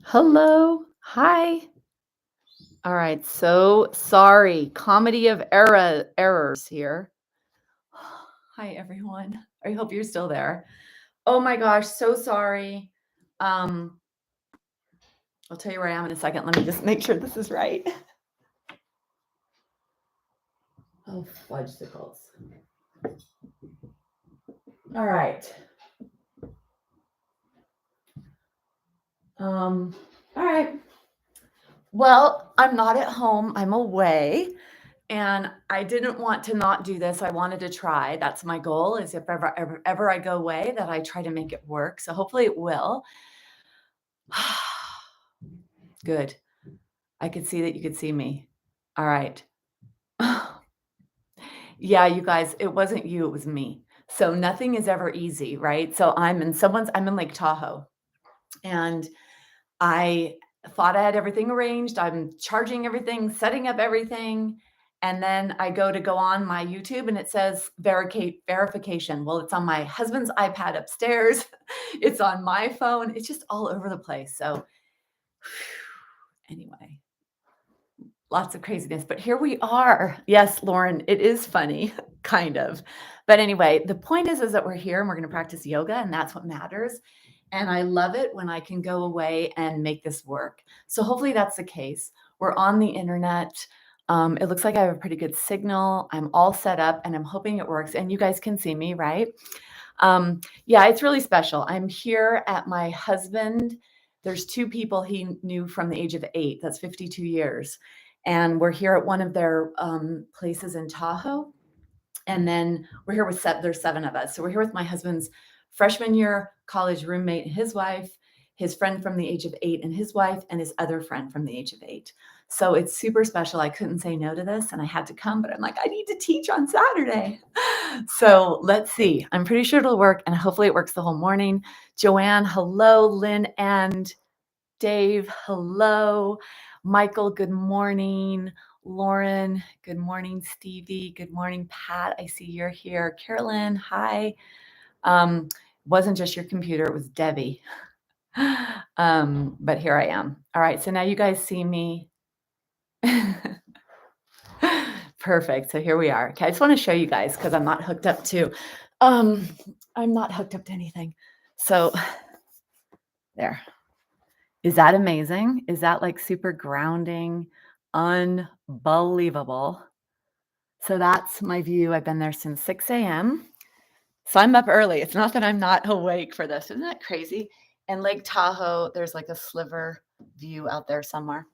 Hello. Hi. All right. So sorry. Comedy of errors here. Hi, everyone. I hope you're still there. Oh my gosh. So sorry. Um, I'll tell you where I am in a second. Let me just make sure this is right. Oh, fudgesicles. All right. All right. Well, I'm not at home. I'm away. And I didn't want to not do this. I wanted to try. That's my goal is if ever I go away that I try to make it work. So hopefully it will. Good. I could see that you could see me. All right. Yeah, you guys, it wasn't you, it was me. So nothing is ever easy, right? So I'm in Lake Tahoe and I thought I had everything arranged. I'm charging everything, setting up everything. And then I go on my YouTube and it says verification. Well, it's on my husband's iPad upstairs. It's on my phone. It's just all over the place. So anyway, lots of craziness, but here we are. Yes, Lauren, it is funny, kind of. But anyway, the point is that we're here and we're going to practice yoga, and that's what matters. And I love it when I can go away and make this work. So hopefully that's the case. We're on the internet. It looks like I have a pretty good signal. I'm all set up and I'm hoping it works. And you guys can see me, right? Yeah, it's really special. I'm here at my husband. There's two people he knew from the age of 8. That's 52 years. And we're here at one of their places in Tahoe. And then we're here with there's 7 of us. So we're here with my husband's freshman year college roommate and his wife, his friend from the age of 8 and his wife, and his other friend from the age of 8. So it's super special. I couldn't say no to this and I had to come, but I'm like, I need to teach on Saturday. So let's see. I'm pretty sure it'll work and hopefully it works the whole morning. Joanne, hello. Lynn and Dave, hello. Michael, good morning. Lauren, good morning. Stevie, good morning. Pat, I see you're here. Carolyn, hi. Wasn't just your computer, it was Debbie. But here I am. All right, so now you guys see me. Perfect. So here we are. Okay, I just want to show you guys because I'm not hooked up to anything. So there. Is that amazing? Is that like super grounding? Unbelievable. So that's my view. I've been there since 6 a.m. So I'm up early. It's not that I'm not awake for this. Isn't that crazy? And Lake Tahoe, there's like a sliver view out there somewhere.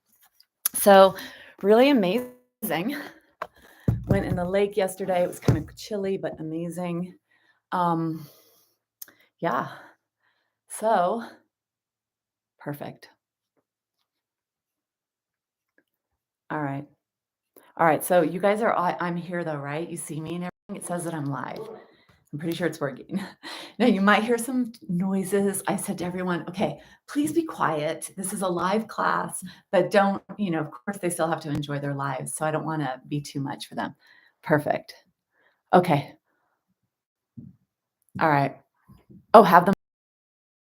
So really amazing. Went in the lake yesterday. It was kind of chilly, but amazing. Yeah. So perfect. All right. All right. So you guys I'm here though, right? You see me and everything. It says that I'm live. I'm pretty sure it's working. Now, you might hear some noises. I said to everyone, okay, please be quiet. This is a live class, but don't, of course, they still have to enjoy their lives. So I don't want to be too much for them. Perfect. Okay. All right. Oh, have them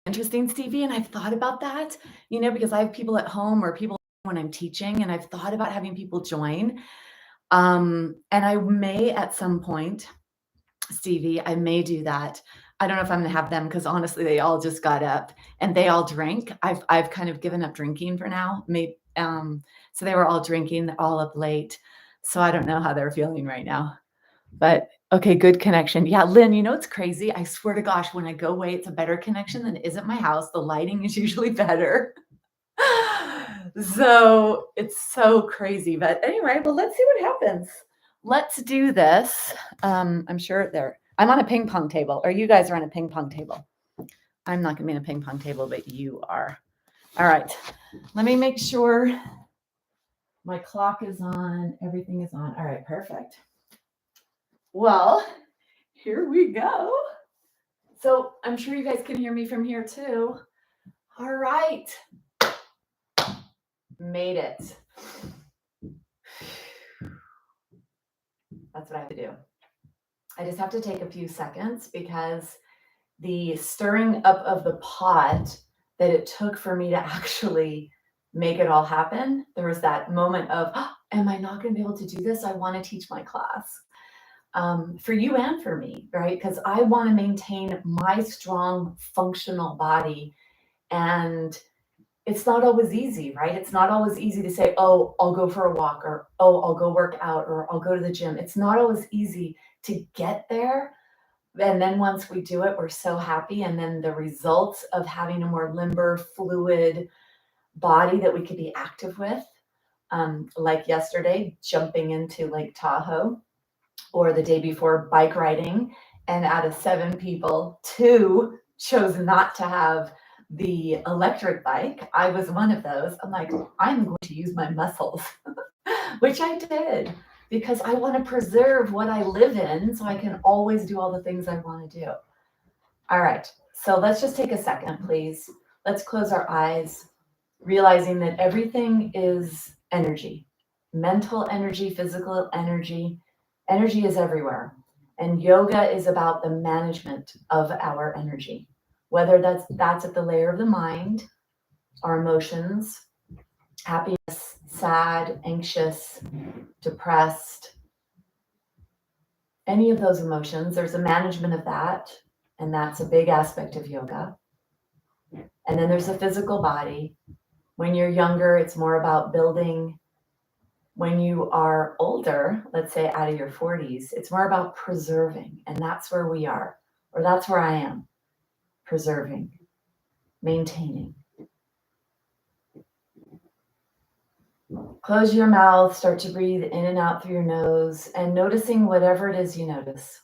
interesting, Stevie. And I've thought about that, because I have people at home or people when I'm teaching, and I've thought about having people join. And I may at some point, Stevie, I may do that. I don't know if I'm gonna have them because honestly, they all just got up and they all drink. I've kind of given up drinking for now. So they were all drinking, they're all up late. So I don't know how they're feeling right now. But okay, good connection. Yeah, Lynn, it's crazy. I swear to gosh, when I go away, it's a better connection than it is at my house. The lighting is usually better. So it's so crazy. But anyway, well, let's see what happens. Let's do this. I'm sure I'm on a ping pong table, or you guys are on a ping pong table. I'm not going to be on a ping pong table, but you are. All right. Let me make sure my clock is on. Everything is on. All right. Perfect. Well, here we go. So I'm sure you guys can hear me from here too. All right. Made it. That's what I have to do. I just have to take a few seconds because the stirring up of the pot that it took for me to actually make it all happen. There was that moment of, "Oh, am I not going to be able to do this? I want to teach my class." For you and for me, right? Because I want to maintain my strong, functional body. And it's not always easy, right? It's not always easy to say, oh, I'll go for a walk, or oh, I'll go work out, or I'll go to the gym. It's not always easy to get there. And then once we do it, we're so happy. And then the results of having a more limber, fluid body that we could be active with, like yesterday, jumping into Lake Tahoe, or the day before, bike riding. And out of 7 people, 2 chose not to have the electric bike. I was one of those. I'm like, I'm going to use my muscles, which I did, because I want to preserve what I live in so I can always do all the things I want to do. All right, so let's just take a second, please. Let's close our eyes, realizing that everything is energy, mental energy, physical energy. Energy is everywhere. And yoga is about the management of our energy, whether that's at the layer of the mind, our emotions, happiness, sad, anxious, depressed, any of those emotions. There's a management of that, and that's a big aspect of yoga. And then there's the physical body. When you're younger, it's more about building. When you are older, let's say out of your 40s, it's more about preserving. And that's where we are, or that's where I am, preserving, maintaining. Close your mouth, start to breathe in and out through your nose, and noticing whatever it is you notice.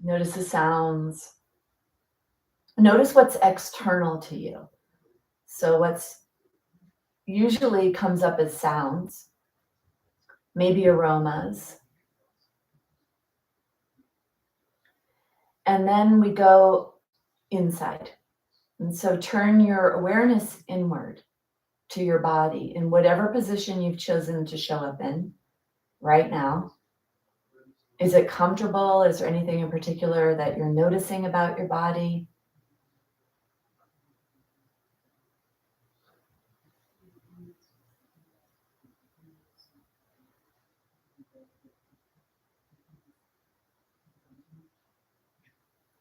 Notice the sounds. Notice what's external to you. So what's usually comes up as sounds, maybe aromas. And then we go inside. And so turn your awareness inward to your body in whatever position you've chosen to show up in right now. Is it comfortable? Is there anything in particular that you're noticing about your body?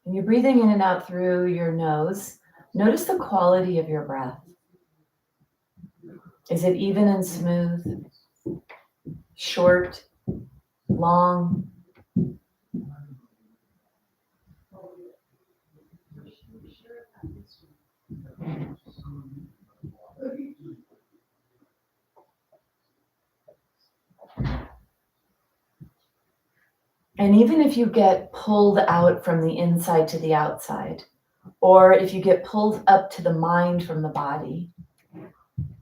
And you're breathing in and out through your nose. Notice the quality of your breath. Is it even and smooth? Short? Long? And even if you get pulled out from the inside to the outside, or if you get pulled up to the mind from the body,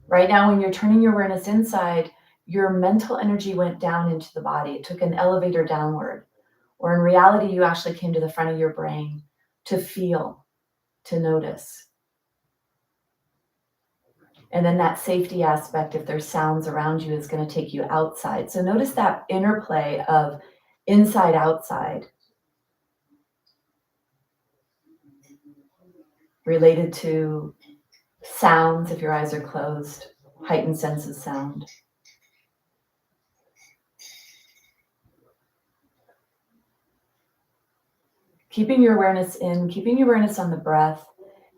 right now when you're turning your awareness inside, your mental energy went down into the body. It took an elevator downward. Or in reality, you actually came to the front of your brain to feel, to notice. And then that safety aspect, if there's sounds around you, is going to take you outside. So notice that interplay of inside, outside, related to sounds if your eyes are closed, heightened sense of sound. Keeping your awareness in, keeping your awareness on the breath,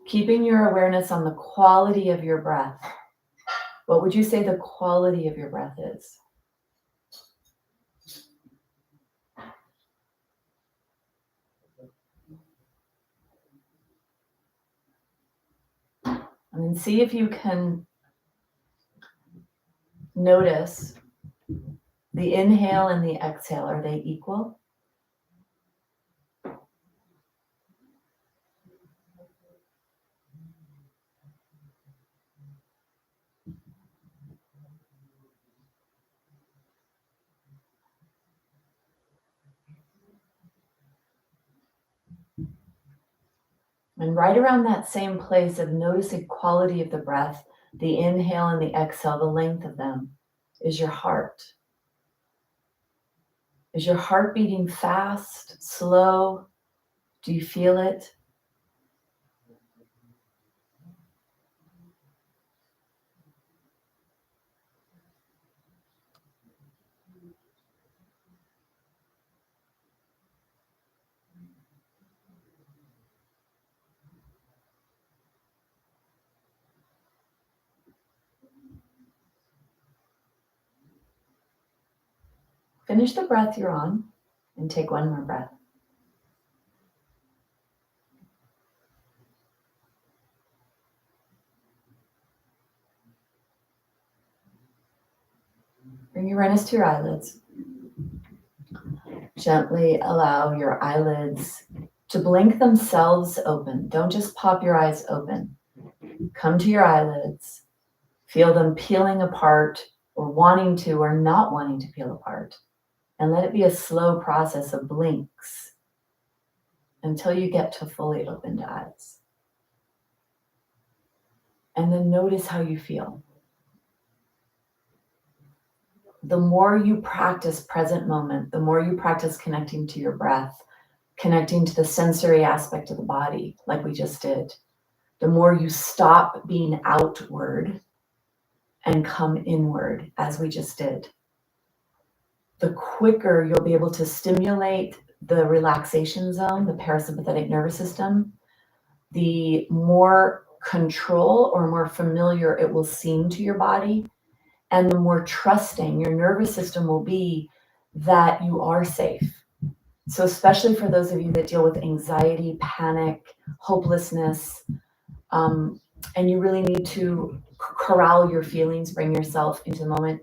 keeping your awareness on the quality of your breath. What would you say the quality of your breath is? And then see if you can notice the inhale and the exhale. Are they equal? And right around that same place of noticing quality of the breath, the inhale and the exhale, the length of them, is your heart. Is your heart beating fast, slow? Do you feel it? Finish the breath you're on and take one more breath. Bring your awareness to your eyelids. Gently allow your eyelids to blink themselves open. Don't just pop your eyes open. Come to your eyelids. Feel them peeling apart or wanting to or not wanting to peel apart. And let it be a slow process of blinks until you get to fully opened eyes. And then notice how you feel. The more you practice present moment, the more you practice connecting to your breath, connecting to the sensory aspect of the body, like we just did, the more you stop being outward and come inward, as we just did, the quicker you'll be able to stimulate the relaxation zone, the parasympathetic nervous system, the more control or more familiar it will seem to your body, and the more trusting your nervous system will be that you are safe. So especially for those of you that deal with anxiety, panic, hopelessness, and you really need to corral your feelings, bring yourself into the moment,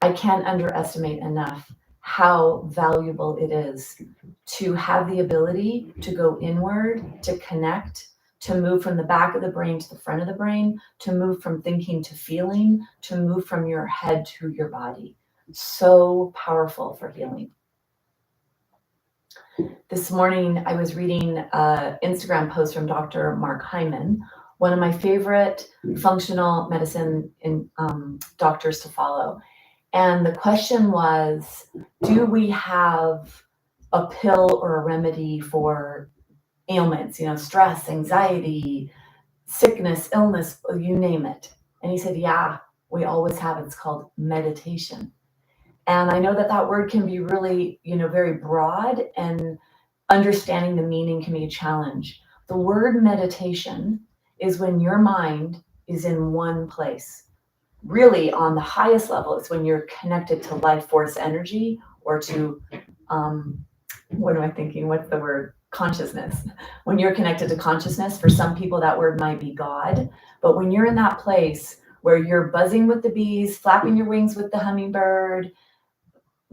I can't underestimate enough how valuable it is to have the ability to go inward, to connect, to move from the back of the brain to the front of the brain, to move from thinking to feeling, to move from your head to your body. So powerful for healing. This morning, I was reading an Instagram post from Dr. Mark Hyman, one of my favorite functional medicine doctors to follow. And the question was, do we have a pill or a remedy for ailments, stress, anxiety, sickness, illness, you name it? And he said, yeah, we always have. It's called meditation. And I know that word can be really, very broad, and understanding the meaning can be a challenge. The word meditation is when your mind is in one place. Really, on the highest level, it's when you're connected to life force energy, or to, what am I thinking? What's the word? Consciousness. When you're connected to consciousness, for some people that word might be God. But when you're in that place where you're buzzing with the bees, flapping your wings with the hummingbird,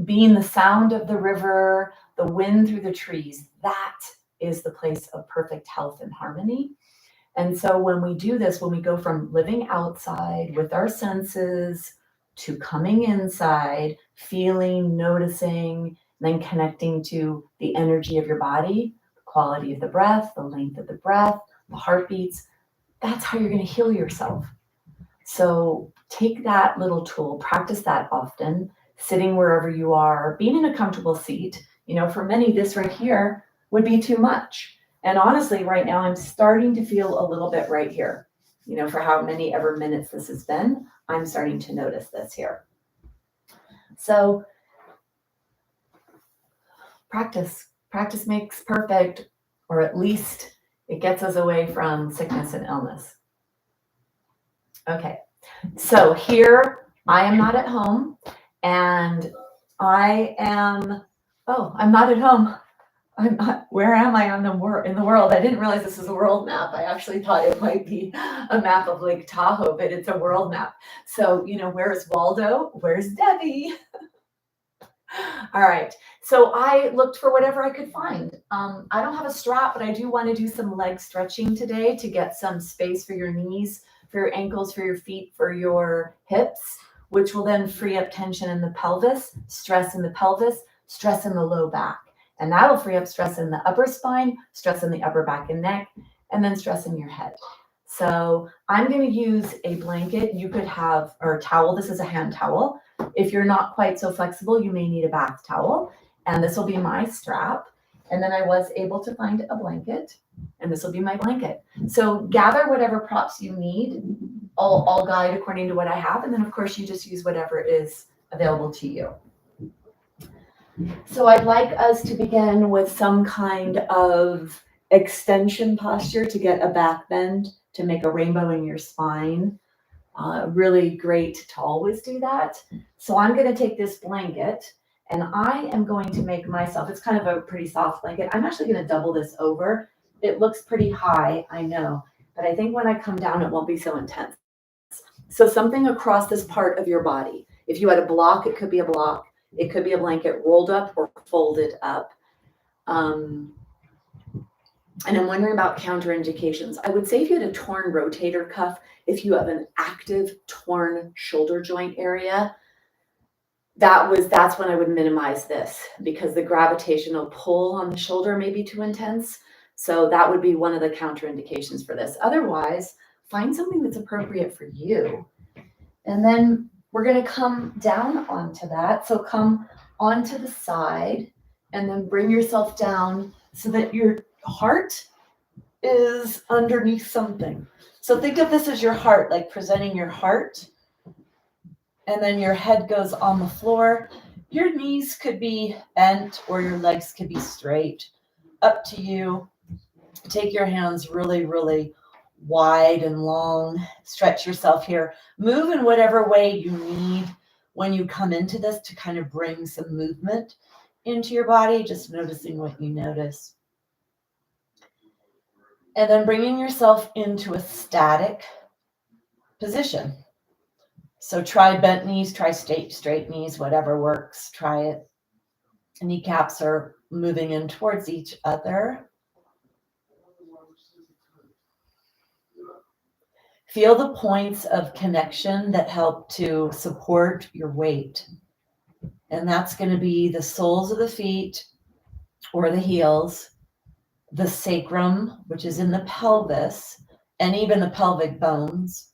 being the sound of the river, the wind through the trees, that is the place of perfect health and harmony. And so when we do this, when we go from living outside with our senses to coming inside, feeling, noticing, then connecting to the energy of your body, the quality of the breath, the length of the breath, the heartbeats, that's how you're going to heal yourself. So take that little tool, practice that often, sitting wherever you are, being in a comfortable seat. For many, this right here would be too much. And honestly, right now, I'm starting to feel a little bit right here. For how many ever minutes this has been, I'm starting to notice this here. So practice makes perfect, or at least it gets us away from sickness and illness. Okay, so here I am not at home, and I'm not at home. Where am I in the world? I didn't realize this was a world map. I actually thought it might be a map of Lake Tahoe, but it's a world map. So, where's Waldo? Where's Debbie? All right. So I looked for whatever I could find. I don't have a strap, but I do want to do some leg stretching today to get some space for your knees, for your ankles, for your feet, for your hips, which will then free up tension in the pelvis, stress in the pelvis, stress in the low back. And that'll free up stress in the upper spine, stress in the upper back and neck. and then stressing your head. So I'm going to use a blanket. You could have, or a towel. This is a hand towel. If you're not quite so flexible, you may need a bath towel. And this will be my strap. And then I was able to find a blanket, and this will be my blanket. So gather whatever props you need. I'll guide according to what I have. And then, of course, you just use whatever is available to you. So I'd like us to begin with some kind of extension posture to get a back bend, to make a rainbow in your spine. Really great to always do that. So I'm going to take this blanket and I am going to make myself, it's kind of a pretty soft blanket. I'm actually going to double this over. It looks pretty high, I know, but I think when I come down, it won't be so intense. So something across this part of your body. If you had a block, it could be a block. It could be a blanket rolled up or folded up. And I'm wondering about counterindications. I would say if you had a torn rotator cuff, if you have an active torn shoulder joint area, that's when I would minimize this, because the gravitational pull on the shoulder may be too intense. So that would be one of the counterindications for this. Otherwise, find something that's appropriate for you. And then we're going to come down onto that. So come onto the side and then bring yourself down so that your heart is underneath something. So think of this as your heart, like presenting your heart. And then your head goes on the floor. Your knees could be bent or your legs could be straight. Up to you. Take your hands really, really wide and long. Stretch yourself here. Move in whatever way you need when you come into this to kind of bring some movement into your body, just noticing what you notice. And then bringing yourself into a static position. So try bent knees, try straight knees, whatever works, try it. Kneecaps are moving in towards each other. Feel the points of connection that help to support your weight. And that's going to be the soles of the feet or the heels, the sacrum, which is in the pelvis, and even the pelvic bones.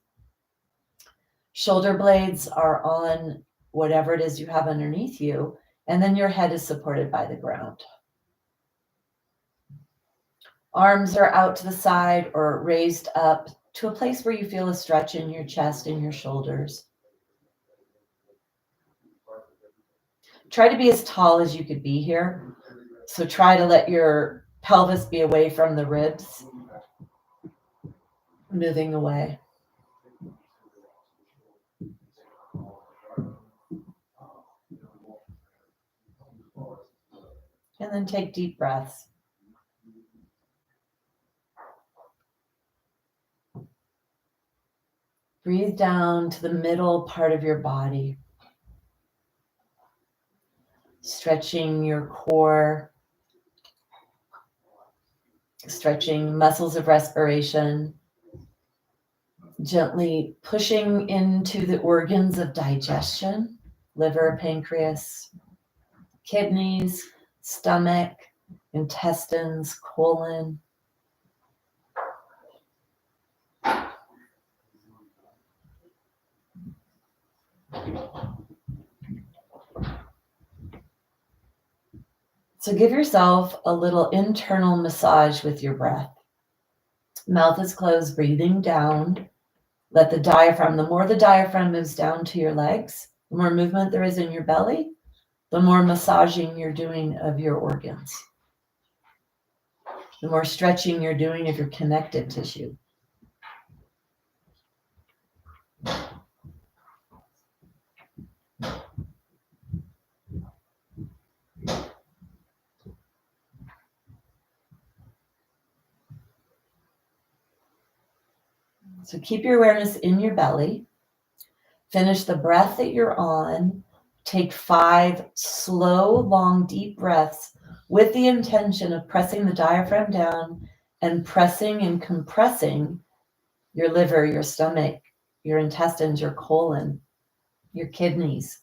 Shoulder blades are on whatever it is you have underneath you, and then your head is supported by the ground. Arms are out to the side or raised up to a place where you feel a stretch in your chest and your shoulders. Try to be as tall as you could be here. So try to let your pelvis be away from the ribs, moving away. And then take deep breaths. Breathe down to the middle part of your body, stretching your core, stretching muscles of respiration, gently pushing into the organs of digestion, liver, pancreas, kidneys, stomach, intestines, colon. So give yourself a little internal massage with your breath. Mouth is closed, breathing down. Let the diaphragm, the more the diaphragm moves down to your legs, the more movement there is in your belly, the more massaging you're doing of your organs, the more stretching you're doing of your connective tissue. So keep your awareness in your belly. Finish the breath that you're on. Take 5 slow, long, deep breaths with the intention of pressing the diaphragm down and pressing and compressing your liver, your stomach, your intestines, your colon, your kidneys.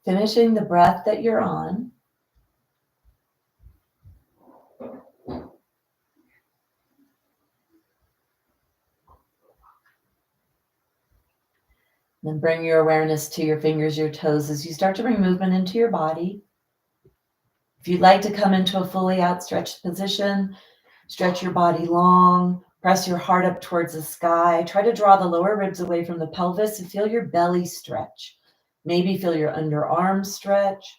Finishing the breath that you're on. Then bring your awareness to your fingers, your toes, as you start to bring movement into your body. If you'd like to come into a fully outstretched position, stretch your body long, press your heart up towards the sky. Try to draw the lower ribs away from the pelvis and feel your belly stretch. Maybe feel your underarms stretch.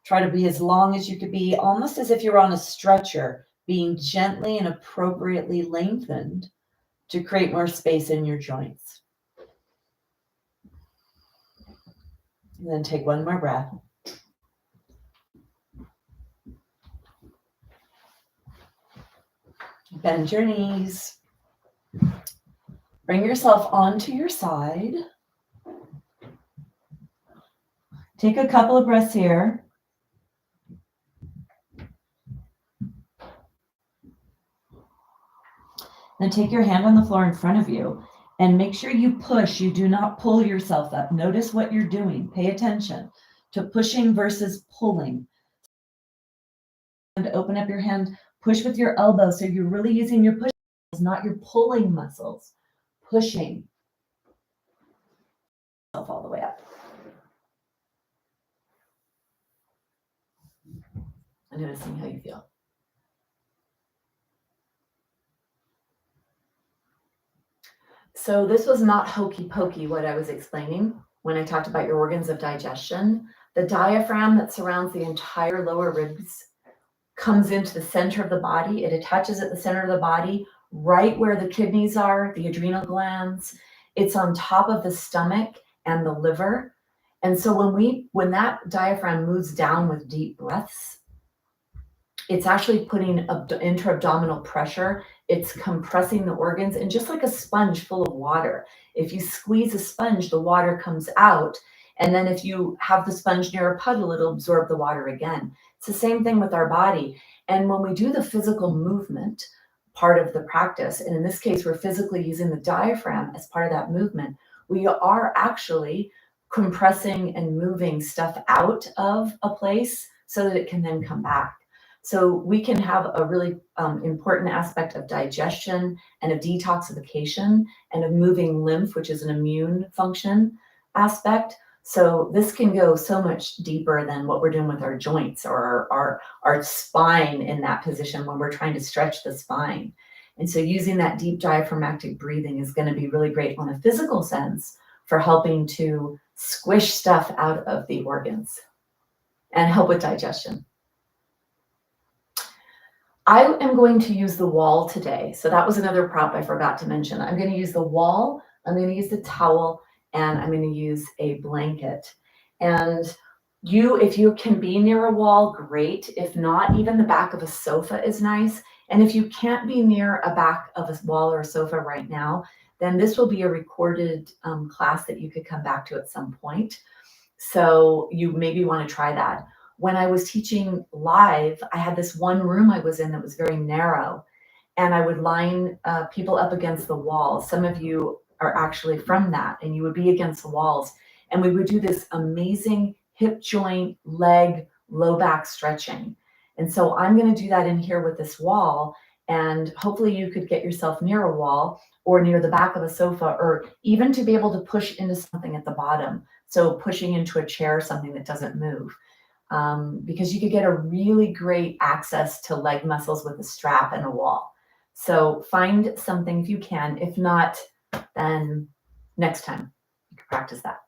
Try to be as long as you could be, almost as if you're on a stretcher, being gently and appropriately lengthened to create more space in your joints. And then take one more breath. Bend your knees. Bring yourself onto your side. Take a couple of breaths here. Then take your hand on the floor in front of you and make sure you push. You do not pull yourself up. Notice what you're doing. Pay attention to pushing versus pulling. And open up your hand. Push with your elbow. So you're really using your push muscles, not your pulling muscles. Pushing all the way up. And noticing how you feel. So this was not hokey pokey what I was explaining when I talked about your organs of digestion. The diaphragm that surrounds the entire lower ribs comes into the center of the body. It attaches at the center of the body, right where the kidneys are, the adrenal glands. It's on top of the stomach and the liver. And so when that diaphragm moves down with deep breaths, it's actually putting intra-abdominal pressure. It's compressing the organs, and just like a sponge full of water, if you squeeze a sponge, the water comes out. And then if you have the sponge near a puddle, it'll absorb the water again. It's the same thing with our body. And when we do the physical movement part of the practice, and in this case, we're physically using the diaphragm as part of that movement, we are actually compressing and moving stuff out of a place so that it can then come back. So we can have a really important aspect of digestion and of detoxification and of moving lymph, which is an immune function aspect. So this can go so much deeper than what we're doing with our joints or our spine in that position when we're trying to stretch the spine. And so using that deep diaphragmatic breathing is going to be really great on a physical sense for helping to squish stuff out of the organs and help with digestion. I am going to use the wall today. So that was another prop I forgot to mention. I'm going to use the wall, I'm going to use the towel, and I'm going to use a blanket. And if you can be near a wall, great. If not, even the back of a sofa is nice. And if you can't be near a back of a wall or a sofa right now, then this will be a recorded class that you could come back to at some point. So you maybe want to try that. When I was teaching live, I had this one room I was in that was very narrow, and I would line people up against the walls. Some of you are actually from that, and you would be against the walls, and we would do this amazing hip joint, leg, low back stretching. And so I'm going to do that in here with this wall, and hopefully you could get yourself near a wall. or near the back of a sofa, or even to be able to push into something at the bottom. So pushing into a chair, something that doesn't move. Because you could get a really great access to leg muscles with a strap and a wall. So find something if you can. If not, then next time you can practice that.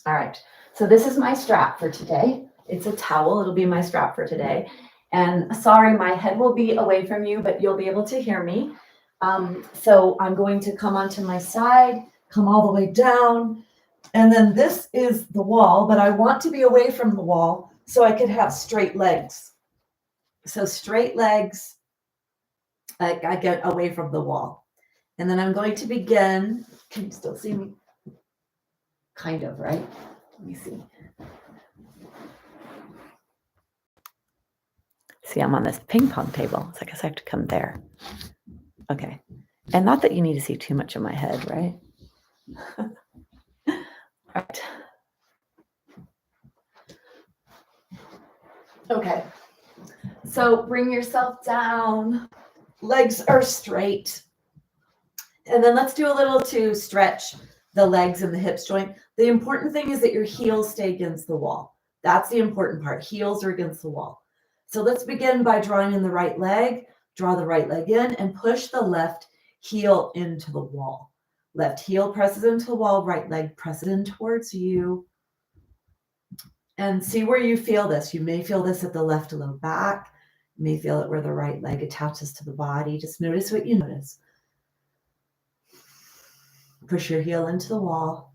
All right. So this is my strap for today. It's a towel. It'll be my strap for today. And sorry, my head will be away from you, but you'll be able to hear me. So I'm going to come onto my side, come all the way down. And then this is the wall, but I want to be away from the wall so I could have straight legs. So straight legs, I get away from the wall. And then I'm going to begin. Can you still see me? Kind of, right? Let me see. See, I'm on this ping pong table. So I guess I have to come there. Okay. And not that you need to see too much of my head, right? All right. Okay. So bring yourself down. Legs are straight. And then let's do a little to stretch the legs and the hips joint. The important thing is that your heels stay against the wall. That's the important part. Heels are against the wall. So let's begin by drawing in the right leg. Draw the right leg in and push the left heel into the wall. Left heel presses into the wall, right leg presses in towards you. And see where you feel this. You may feel this at the left low back. You may feel it where the right leg attaches to the body. Just notice what you notice. Push your heel into the wall.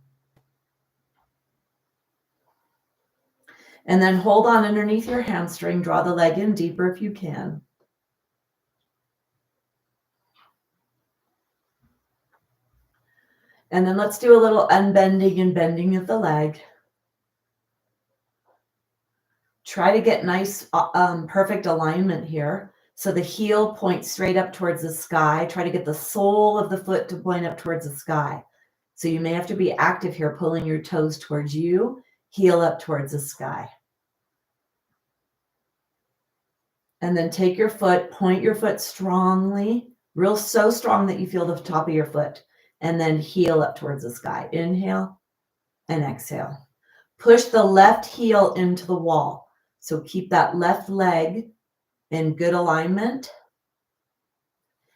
And then hold on underneath your hamstring. Draw the leg in deeper if you can. And then let's do a little unbending and bending of the leg. Try to get nice, perfect alignment here. So the heel points straight up towards the sky. Try to get the sole of the foot to point up towards the sky. So you may have to be active here, pulling your toes towards you, heel up towards the sky. And then take your foot, point your foot strongly, so strong that you feel the top of your foot. And then heel up towards the sky. Inhale and exhale. Push the left heel into the wall. So keep that left leg in good alignment.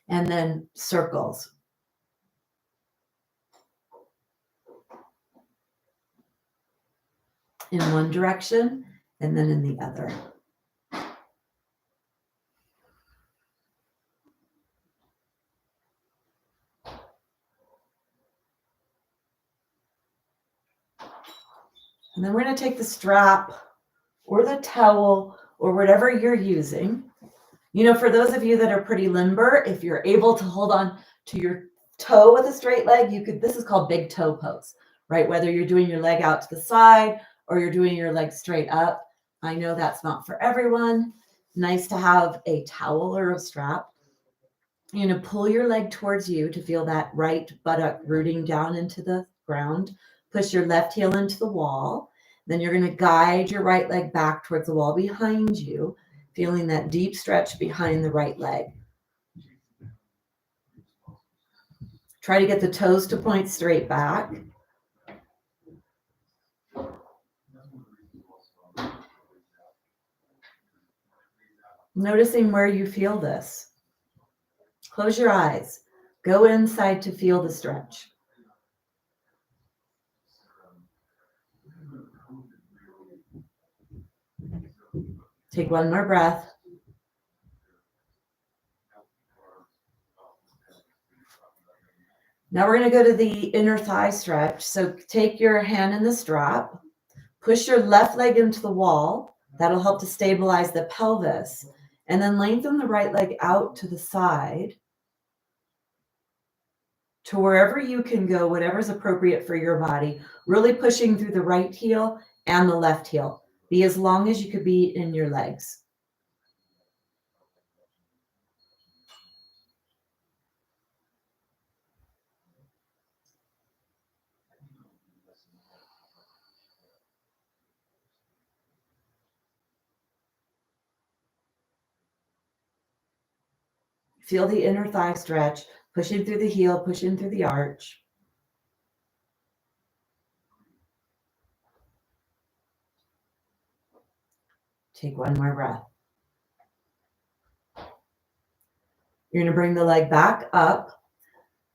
And then circles. In one direction and then in the other. And then we're going to take the strap or the towel or whatever you're using. You know, for those of you that are pretty limber, if you're able to hold on to your toe with a straight leg, this is called big toe pose, right? Whether you're doing your leg out to the side or you're doing your leg straight up. I know that's not for everyone. Nice to have a towel or a strap. You're going to pull your leg towards you to feel that right buttock rooting down into the ground. Push your left heel into the wall. Then you're going to guide your right leg back towards the wall behind you, feeling that deep stretch behind the right leg. Try to get the toes to point straight back. Noticing where you feel this. Close your eyes. Go inside to feel the stretch. Take one more breath. Now we're going to go to the inner thigh stretch. So take your hand in the strap, push your left leg into the wall. That'll help to stabilize the pelvis. And then lengthen the right leg out to the side to wherever you can go, whatever's appropriate for your body, really pushing through the right heel and the left heel. Be as long as you could be in your legs. Feel the inner thigh stretch. Pushing through the heel, pushing through the arch. Take one more breath. You're going to bring the leg back up.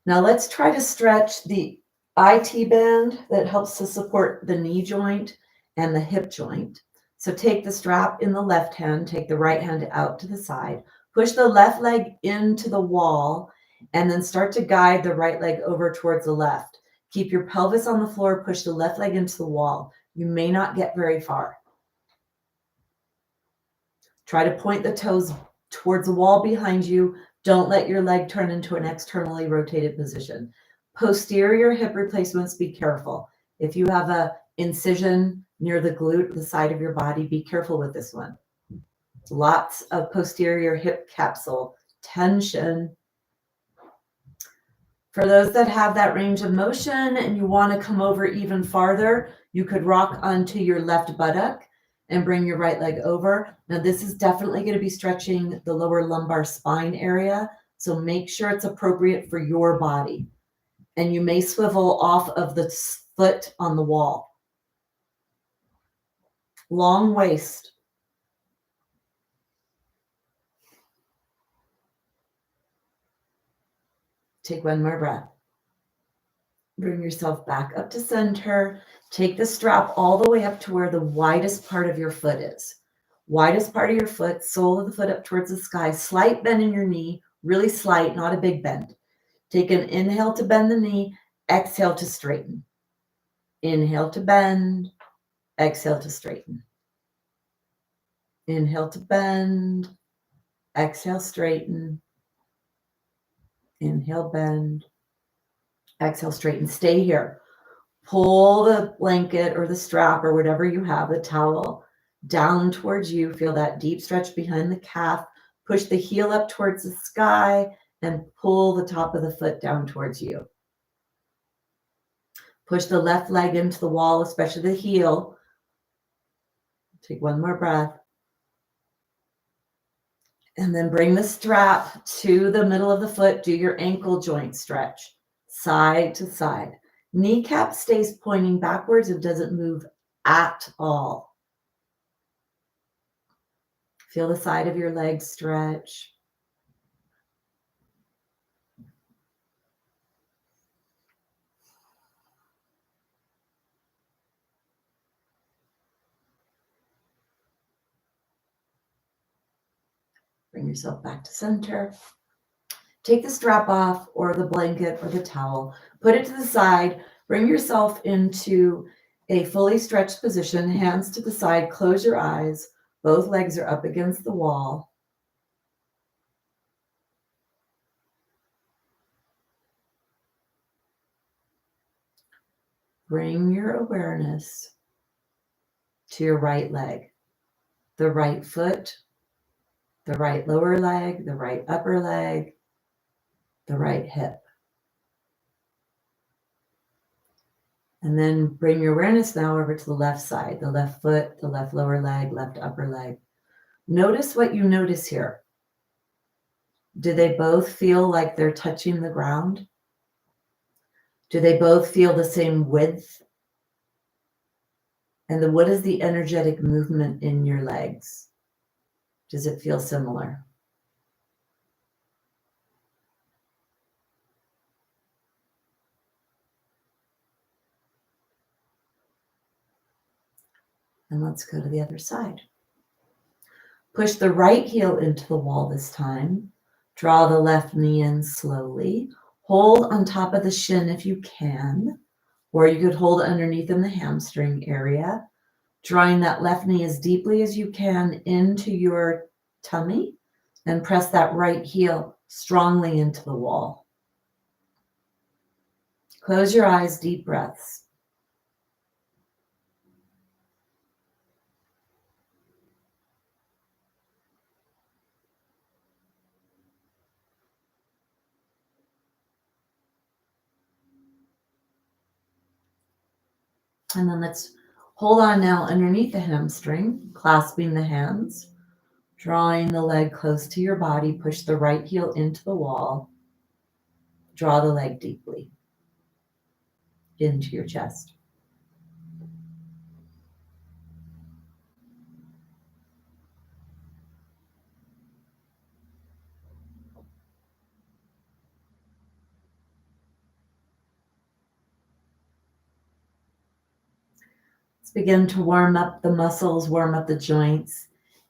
Now let's try to stretch the IT band that helps to support the knee joint and the hip joint. So take the strap in the left hand, take the right hand out to the side, push the left leg into the wall, and then start to guide the right leg over towards the left. Keep your pelvis on the floor, push the left leg into the wall. You may not get very far. Try to point the toes towards the wall behind you. Don't let your leg turn into an externally rotated position. Posterior hip replacements, be careful. If you have an incision near the glute, the side of your body, be careful with this one. Lots of posterior hip capsule tension. For those that have that range of motion and you want to come over even farther, you could rock onto your left buttock and bring your right leg over. Now, this is definitely going to be stretching the lower lumbar spine area, so make sure it's appropriate for your body. And you may swivel off of the foot on the wall. Long waist. Take one more breath. Bring yourself back up to center. Take the strap all the way up to where the widest part of your foot is. Widest part of your foot, sole of the foot up towards the sky. Slight bend in your knee, really slight, not a big bend. Take an inhale to bend the knee, exhale to straighten. Inhale to bend, exhale to straighten. Inhale to bend, exhale, straighten. Inhale, bend, exhale, straighten. Stay here. Pull the blanket or the strap or whatever you have, the towel, down towards you. Feel that deep stretch behind the calf. Push the heel up towards the sky and pull the top of the foot down towards you. Push the left leg into the wall, especially the heel. Take one more breath. And then bring the strap to the middle of the foot. Do your ankle joint stretch, side to side. Kneecap stays pointing backwards. It doesn't move at all. Feel the side of your leg stretch. Bring yourself back to center. Take the strap off or the blanket or the towel. Put it to the side. Bring yourself into a fully stretched position, hands to the side. Close your eyes. Both legs are up against the wall. Bring your awareness to your right leg, the right foot, the right lower leg, the right upper leg, the right hip. And then bring your awareness now over to the left side, the left foot, the left lower leg, left upper leg. Notice what you notice here. Do they both feel like they're touching the ground? Do they both feel the same width? And what is the energetic movement in your legs? Does it feel similar? And let's go to the other side. Push the right heel into the wall this time. Draw the left knee in slowly. Hold on top of the shin if you can, or you could hold underneath in the hamstring area. Drawing that left knee as deeply as you can into your tummy and press that right heel strongly into the wall. Close your eyes, deep breaths. And then let's hold on now underneath the hamstring, clasping the hands, drawing the leg close to your body. Push the right heel into the wall. Draw the leg deeply into your chest. Let's begin to warm up the muscles, warm up the joints.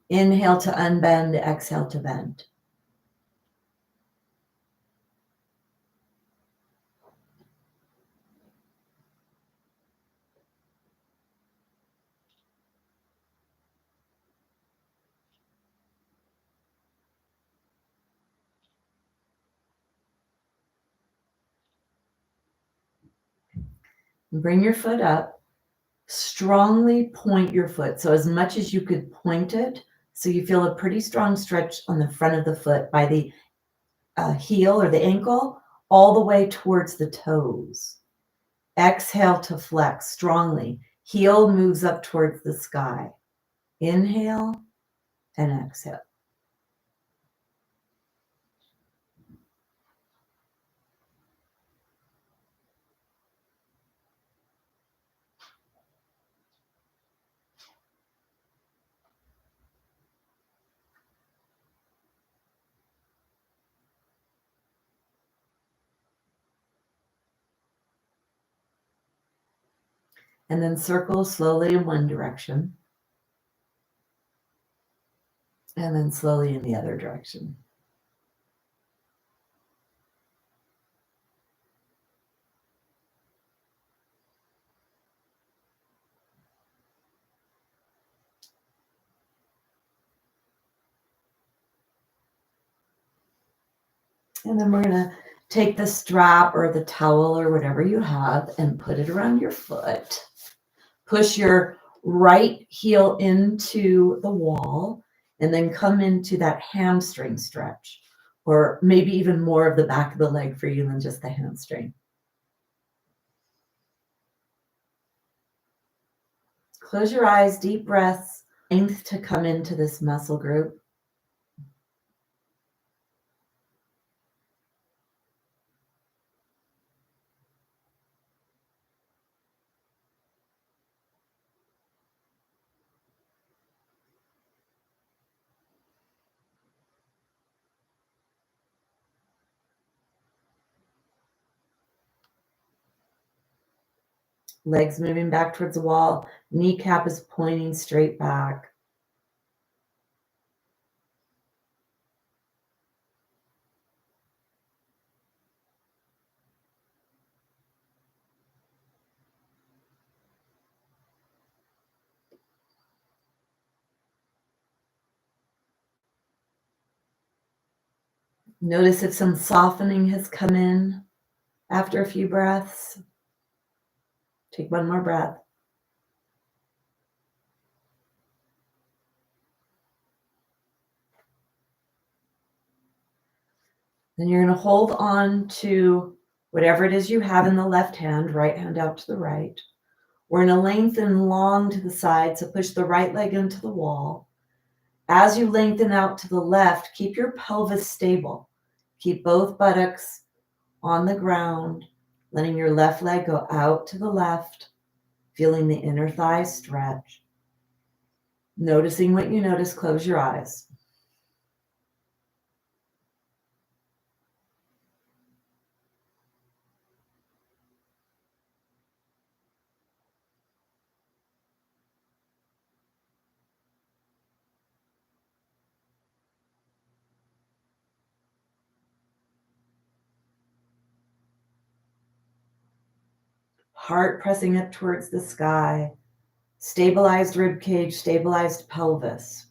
Inhale to unbend, exhale to bend. Bring your foot up. Strongly point your foot. So as much as you could point it, so you feel a pretty strong stretch on the front of the foot by the heel or the ankle, all the way towards the toes. Exhale to flex strongly. Heel moves up towards the sky. Inhale and exhale. And then circle slowly in one direction. And then slowly in the other direction. And then we're going to take the strap or the towel or whatever you have and put it around your foot. Push your right heel into the wall and then come into that hamstring stretch, or maybe even more of the back of the leg for you than just the hamstring. Close your eyes, deep breaths, strength to come into this muscle group. Legs moving back towards the wall. Kneecap is pointing straight back. Notice if some softening has come in after a few breaths. Take one more breath. Then you're going to hold on to whatever it is you have in the left hand, right hand out to the right. We're going to lengthen long to the side, so push the right leg into the wall. As you lengthen out to the left, keep your pelvis stable. Keep both buttocks on the ground, letting your left leg go out to the left, feeling the inner thigh stretch. Noticing what you notice, close your eyes. Heart pressing up towards the sky. Stabilized rib cage, stabilized pelvis.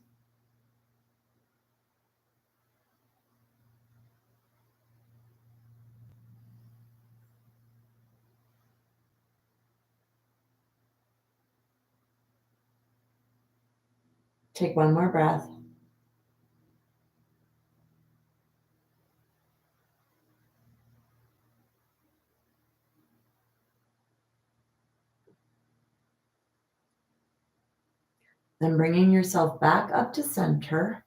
Take one more breath. Then bringing yourself back up to center.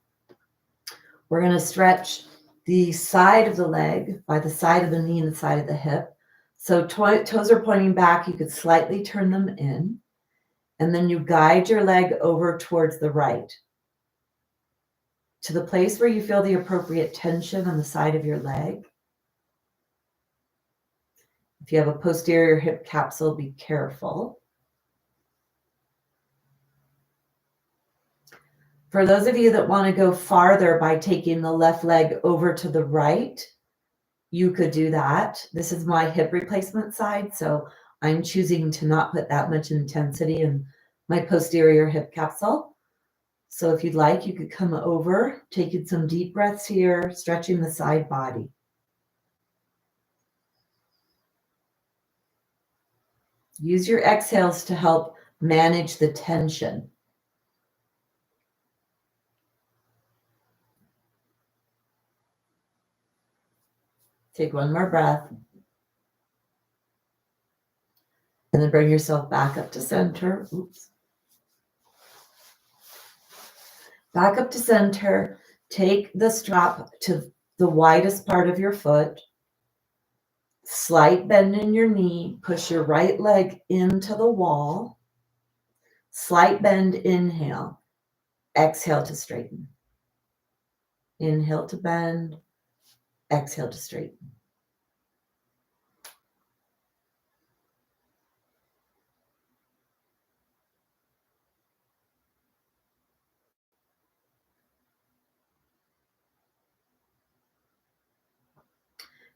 We're going to stretch the side of the leg by the side of the knee and the side of the hip. So toes are pointing back. You could slightly turn them in. And then you guide your leg over towards the right to the place where you feel the appropriate tension on the side of your leg. If you have a posterior hip capsule, be careful. For those of you that want to go farther by taking the left leg over to the right, you could do that. This is my hip replacement side, so I'm choosing to not put that much intensity in my posterior hip capsule. So if you'd like, you could come over, taking some deep breaths here, stretching the side body. Use your exhales to help manage the tension. Take one more breath. And then bring yourself back up to center. Oops. Back up to center. Take the strap to the widest part of your foot. Slight bend in your knee. Push your right leg into the wall. Slight bend, inhale. Exhale to straighten. Inhale to bend. Exhale to straighten.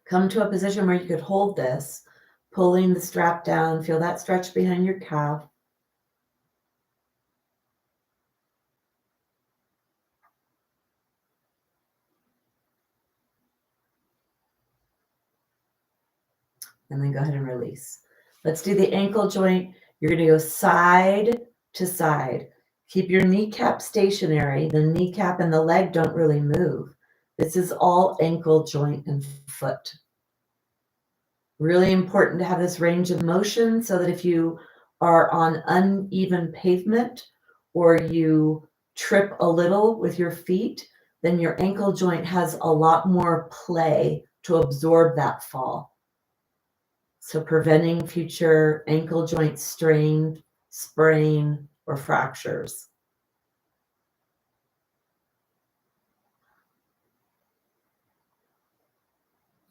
Come to a position where you could hold this, pulling the strap down. Feel that stretch behind your calf. And then go ahead and release. Let's do the ankle joint. You're going to go side to side. Keep your kneecap stationary. The kneecap and the leg don't really move. This is all ankle joint and foot. Really important to have this range of motion so that if you are on uneven pavement or you trip a little with your feet, then your ankle joint has a lot more play to absorb that fall. So preventing future ankle joint strain, sprain, or fractures.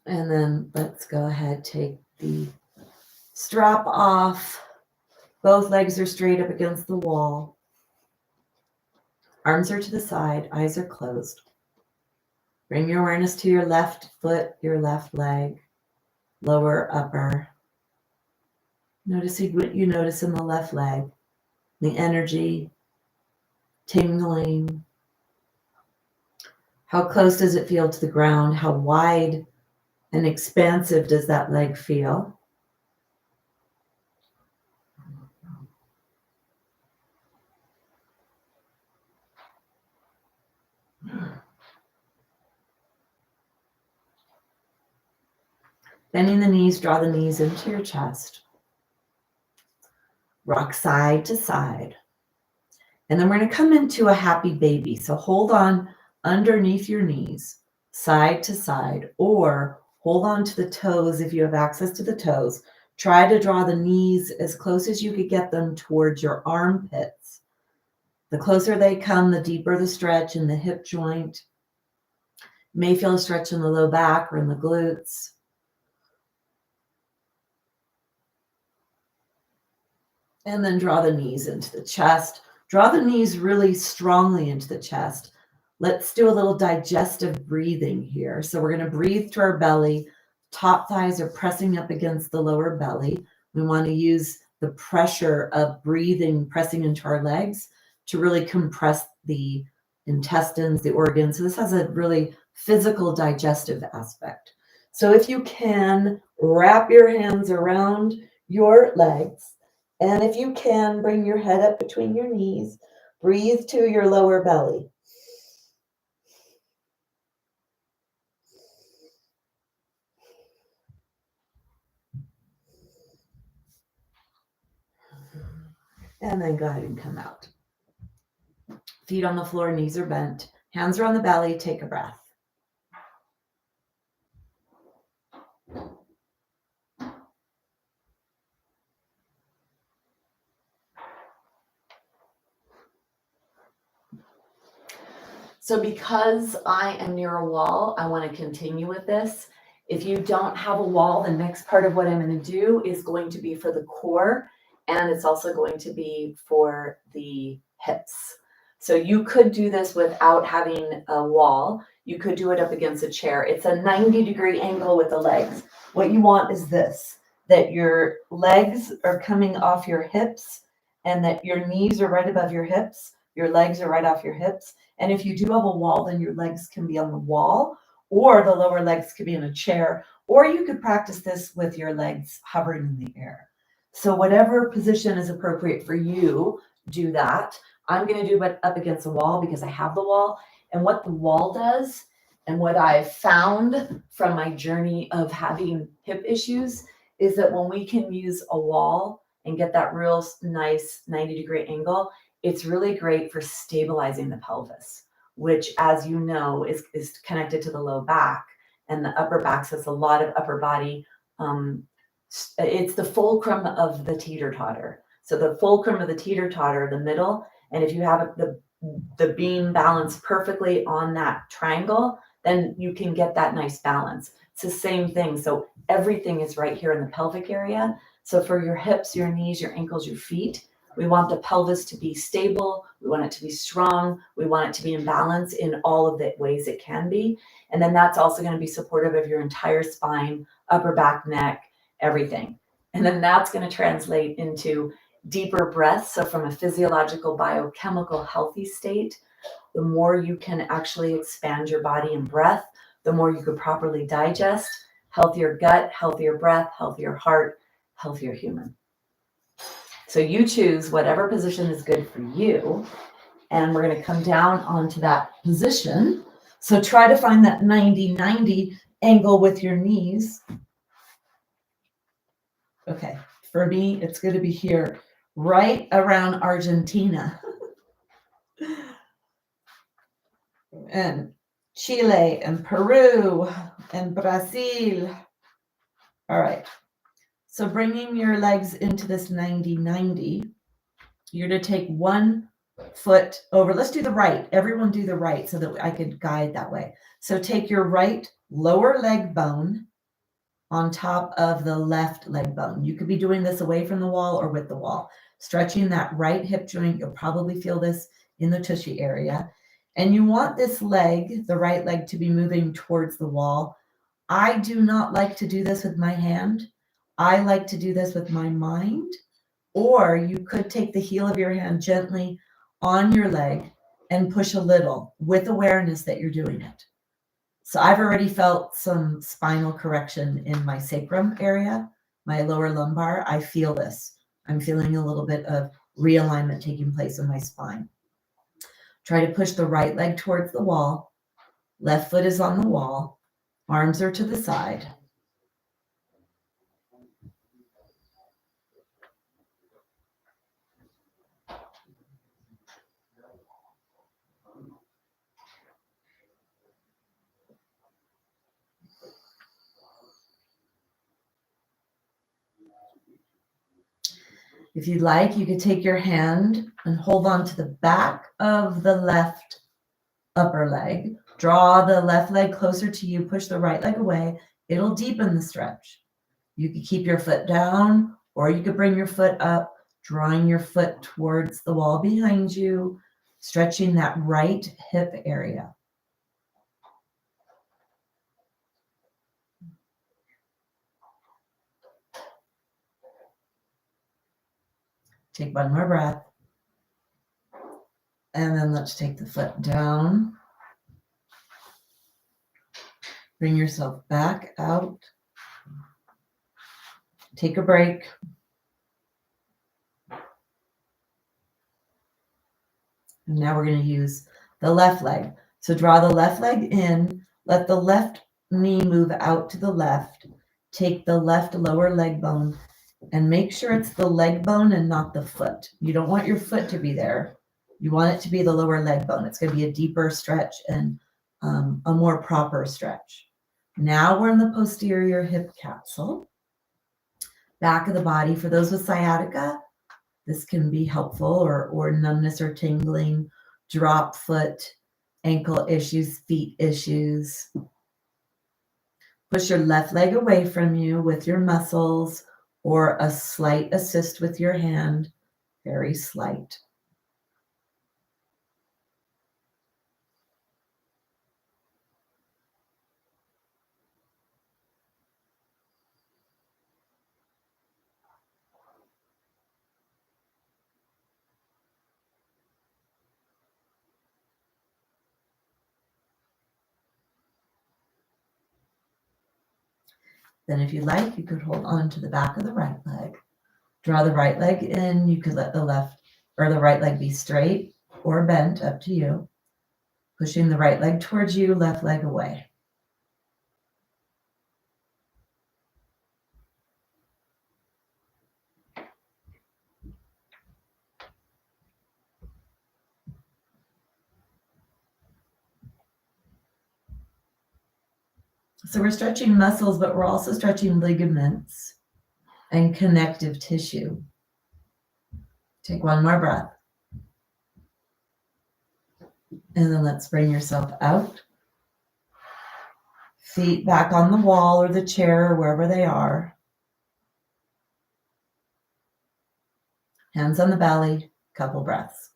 And then let's go ahead, take the strap off. Both legs are straight up against the wall. Arms are to the side, eyes are closed. Bring your awareness to your left foot, your left leg, lower, upper. Noticing what you notice in the left leg, the energy, tingling. How close does it feel to the ground? How wide and expansive does that leg feel? Bending the knees, draw the knees into your chest. Rock side to side. And then we're going to come into a happy baby. So hold on underneath your knees, side to side, or hold on to the toes if you have access to the toes. Try to draw the knees as close as you could get them towards your armpits. The closer they come, the deeper the stretch in the hip joint. You may feel a stretch in the low back or in the glutes. And then draw the knees into the chest. Draw the knees really strongly into the chest. Let's do a little digestive breathing here. So we're going to breathe to our belly. Top thighs are pressing up against the lower belly. We want to use the pressure of breathing, pressing into our legs to really compress the intestines, the organs. So this has a really physical digestive aspect. So if you can, wrap your hands around your legs. And if you can, bring your head up between your knees. Breathe to your lower belly. And then go ahead and come out. Feet on the floor, knees are bent. Hands are on the belly. Take a breath. So because I am near a wall, I want to continue with this. If you don't have a wall, the next part of what I'm going to do is going to be for the core, and it's also going to be for the hips. So you could do this without having a wall. You could do it up against a chair. It's a 90-degree angle with the legs. What you want is this, that your legs are coming off your hips and that your knees are right above your hips. Your legs are right off your hips. And if you do have a wall, then your legs can be on the wall, or the lower legs could be in a chair, or you could practice this with your legs hovering in the air. So whatever position is appropriate for you, do that. I'm going to do it up against the wall because I have the wall. And what the wall does, and what I've found from my journey of having hip issues, is that when we can use a wall and get that real nice 90-degree angle, it's really great for stabilizing the pelvis, which, as you know, is connected to the low back, and the upper back has a lot of upper body. It's the fulcrum of the teeter-totter. So the fulcrum of the teeter-totter, the middle, and if you have the beam balanced perfectly on that triangle, then you can get that nice balance. It's the same thing. So everything is right here in the pelvic area. So for your hips, your knees, your ankles, your feet, we want the pelvis to be stable. We want it to be strong. We want it to be in balance in all of the ways it can be. And then that's also going to be supportive of your entire spine, upper back, neck, everything. And then that's going to translate into deeper breaths. So from a physiological, biochemical, healthy state, the more you can actually expand your body in breath, the more you could properly digest, healthier gut, healthier breath, healthier heart, healthier human. So you choose whatever position is good for you, and we're going to come down onto that position. So try to find that 90-90 angle with your knees. Okay, for me, it's going to be here, right around Argentina. And Chile and Peru and Brazil. All right. So bringing your legs into this 90-90, you're going to take one foot over. Let's do the right. Everyone do the right so that I could guide that way. So take your right lower leg bone on top of the left leg bone. You could be doing this away from the wall or with the wall. Stretching that right hip joint. You'll probably feel this in the tushy area. And you want this leg, the right leg, to be moving towards the wall. I do not like to do this with my hand. I like to do this with my mind. Or you could take the heel of your hand gently on your leg and push a little with awareness that you're doing it. So I've already felt some spinal correction in my sacrum area, my lower lumbar. I feel this. I'm feeling a little bit of realignment taking place in my spine. Try to push the right leg towards the wall. Left foot is on the wall. Arms are to the side. If you'd like, you could take your hand and hold on to the back of the left upper leg. Draw the left leg closer to you. Push the right leg away. It'll deepen the stretch. You could keep your foot down, or you could bring your foot up, drawing your foot towards the wall behind you, stretching that right hip area. Take one more breath. And then let's take the foot down. Bring yourself back out. Take a break. And now we're going to use the left leg. So draw the left leg in. Let the left knee move out to the left. Take the left lower leg bone and make sure it's the leg bone and not the foot. You don't want your foot to be there. You want it to be the lower leg bone. It's going to be a deeper stretch and a more proper stretch. Now we're in the posterior hip capsule. Back of the body. For those with sciatica, this can be helpful, or numbness or tingling. Drop foot. ankle issues, feet issues. Push your left leg away from you with your muscles or a slight assist with your hand, very slight. Then if you like, you could hold on to the back of the right leg. Draw the right leg in. You could let the left or the right leg be straight or bent, up to you. Pushing the right leg towards you, left leg away. So we're stretching muscles, but we're also stretching ligaments and connective tissue. Take one more breath. And then let's bring yourself out. Feet back on the wall or the chair or wherever they are. Hands on the belly, couple breaths.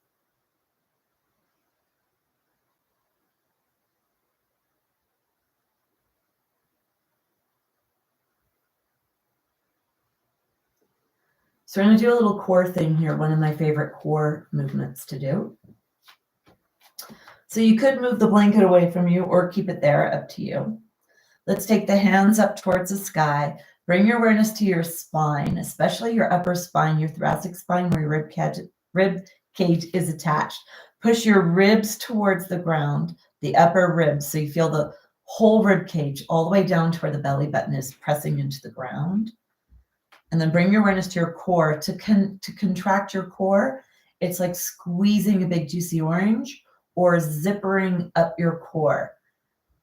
So we're going to do a little core thing here, one of my favorite core movements to do. So you could move the blanket away from you or keep it there, up to you. Let's take the hands up towards the sky. Bring your awareness to your spine, especially your upper spine, your thoracic spine where your rib cage is attached. Push your ribs towards the ground, the upper ribs, so you feel the whole rib cage all the way down to where the belly button is pressing into the ground. And then bring your awareness to your core. To contract your core, it's like squeezing a big juicy orange or zippering up your core.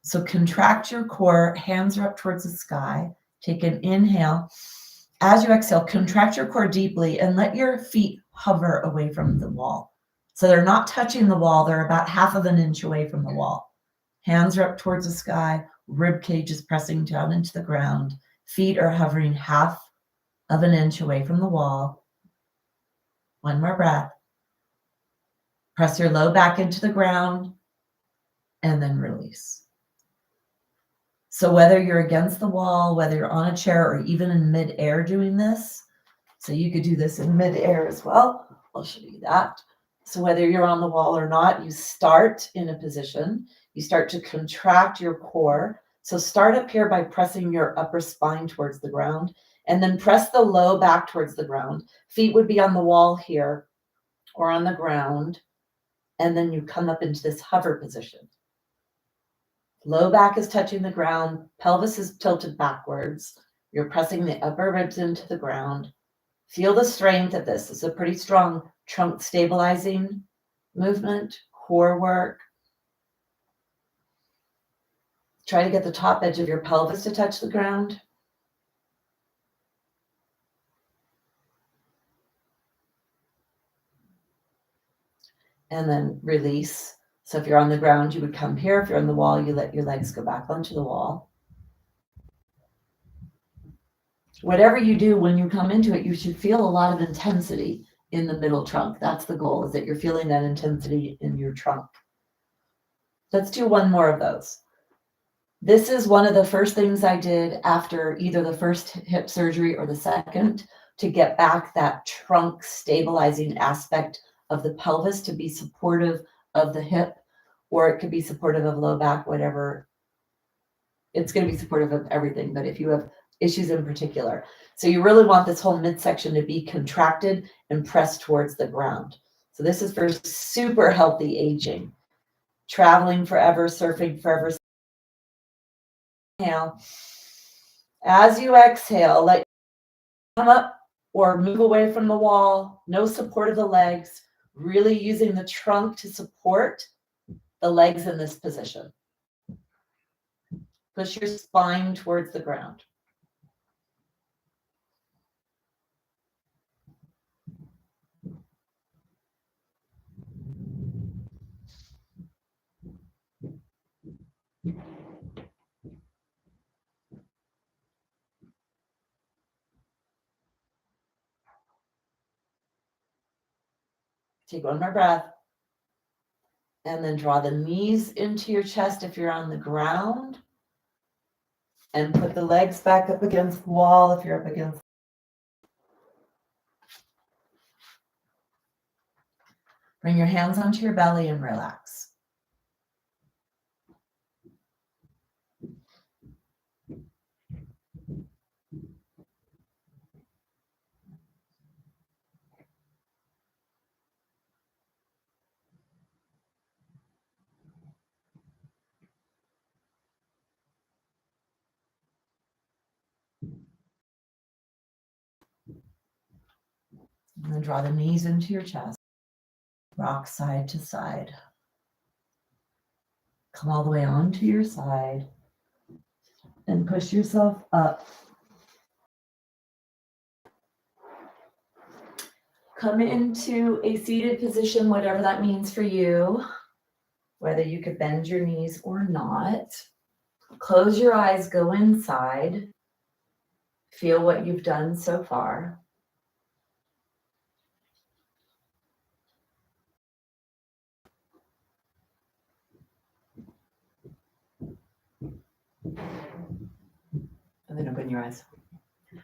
So contract your core, hands are up towards the sky. Take an inhale. As you exhale, contract your core deeply and let your feet hover away from the wall. So they're not touching the wall, they're about half of an inch away from the wall. Hands are up towards the sky, rib cage is pressing down into the ground. Feet are hovering half of an inch away from the wall. One more breath. Press your low back into the ground and then release. So whether you're against the wall, whether you're on a chair or even in midair doing this, so you could do this in midair as well. I'll show you that. So whether you're on the wall or not, you start in a position. You start to contract your core. So start up here by pressing your upper spine towards the ground and then press the low back towards the ground. Feet would be on the wall here or on the ground. And then you come up into this hover position. Low back is touching the ground, pelvis is tilted backwards. You're pressing the upper ribs into the ground. Feel the strength of this. It's a pretty strong trunk stabilizing movement, core work. Try to get the top edge of your pelvis to touch the ground. And then release. So if you're on the ground, you would come here. If you're on the wall, you let your legs go back onto the wall. Whatever you do when you come into it, you should feel a lot of intensity in the middle trunk. That's the goal, is that you're feeling that intensity in your trunk. Let's do one more of those. This is one of the first things I did after either the first hip surgery or the second to get back that trunk stabilizing aspect of the pelvis to be supportive of the hip, or it could be supportive of low back, whatever. It's going to be supportive of everything, but if you have issues in particular. So you really want this whole midsection to be contracted and pressed towards the ground. So this is for super healthy aging. Traveling forever, surfing forever. Inhale. As you exhale, let come up or move away from the wall. No support of the legs. Really using the trunk to support the legs in this position. Push your spine towards the ground. Take one more breath. And then draw the knees into your chest if you're on the ground. And put the legs back up against the wall if you're up against. Bring your hands onto your belly and relax. And then draw the knees into your chest. Rock side to side. Come all the way onto your side. And push yourself up. Come into a seated position, whatever that means for you. Whether you could bend your knees or not. Close your eyes, go inside. Feel what you've done so far. And then open your eyes.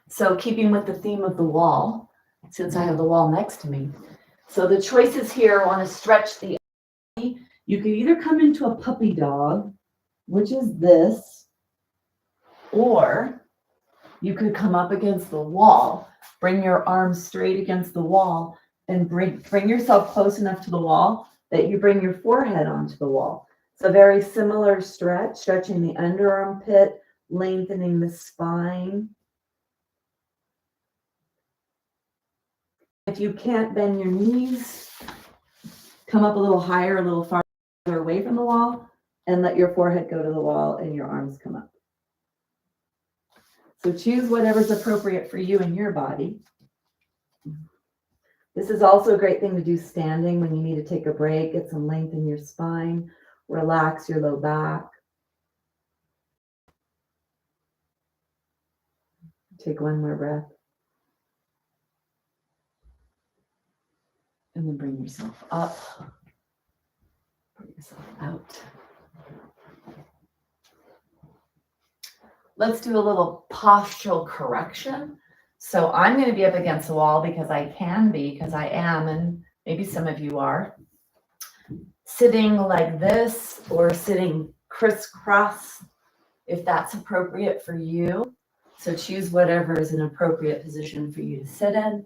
So keeping with the theme of the wall, since I have the wall next to me. So the choices here, I want to stretch the body. You could either come into a puppy dog, which is this, or you could come up against the wall, bring your arms straight against the wall, and bring yourself close enough to the wall that you bring your forehead onto the wall. It's a very similar stretch, stretching the underarm pit, lengthening the spine. If you can't bend your knees, come up a little higher, a little farther away from the wall, and let your forehead go to the wall and your arms come up. So choose whatever's appropriate for you and your body. This is also a great thing to do standing when you need to take a break, get some length in your spine, relax your low back. Take one more breath. And then bring yourself up. Bring yourself out. Let's do a little postural correction. So I'm going to be up against the wall because I can be, because I am, and maybe some of you are. Sitting like this or sitting crisscross, if that's appropriate for you. So choose whatever is an appropriate position for you to sit in.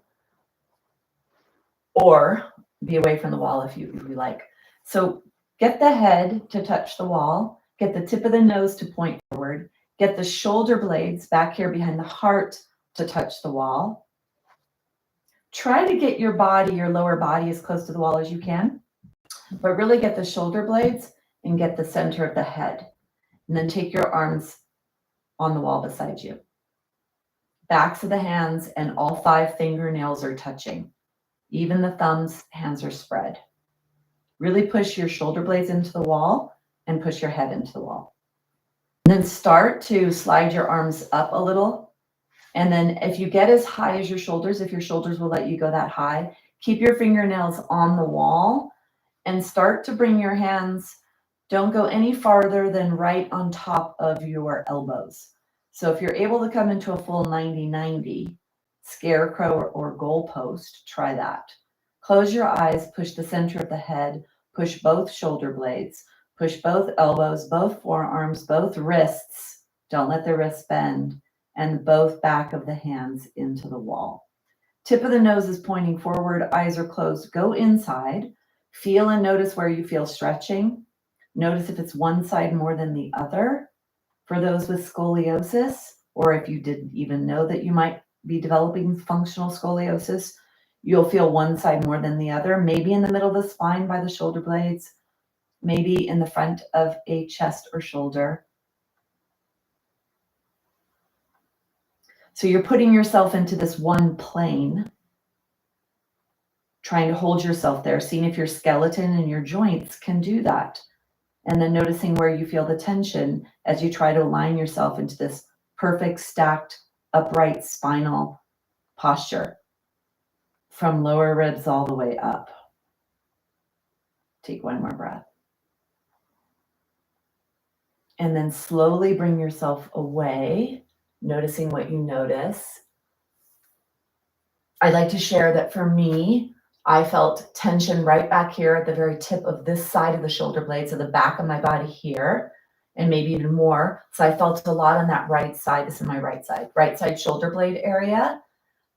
Or be away from the wall if you like. So get the head to touch the wall. Get the tip of the nose to point forward. Get the shoulder blades back here behind the heart to touch the wall. Try to get your body, your lower body, as close to the wall as you can. But really get the shoulder blades and get the center of the head. And then take your arms on the wall beside you. Backs of the hands and all 5 fingernails are touching. Even the thumbs, hands are spread. Really push your shoulder blades into the wall and push your head into the wall. And then start to slide your arms up a little. And then if you get as high as your shoulders, if your shoulders will let you go that high, keep your fingernails on the wall and start to bring your hands, don't go any farther than right on top of your elbows. So if you're able to come into a full 90-90, scarecrow or goalpost, try that. Close your eyes, push the center of the head, push both shoulder blades, push both elbows, both forearms, both wrists. Don't let the wrists bend, and both back of the hands into the wall. Tip of the nose is pointing forward, eyes are closed. Go inside, feel and notice where you feel stretching. Notice if it's one side more than the other. For those with scoliosis, or if you didn't even know that you might be developing functional scoliosis, you'll feel one side more than the other, maybe in the middle of the spine by the shoulder blades, maybe in the front of a chest or shoulder. So you're putting yourself into this one plane, trying to hold yourself there, seeing if your skeleton and your joints can do that. And then noticing where you feel the tension as you try to align yourself into this perfect stacked upright spinal posture from lower ribs all the way up. Take one more breath. And then slowly bring yourself away, noticing what you notice. I'd like to share that for me, I felt tension right back here at the very tip of this side of the shoulder blade, so the back of my body here, and maybe even more. So I felt a lot on that right side. This is my right side shoulder blade area.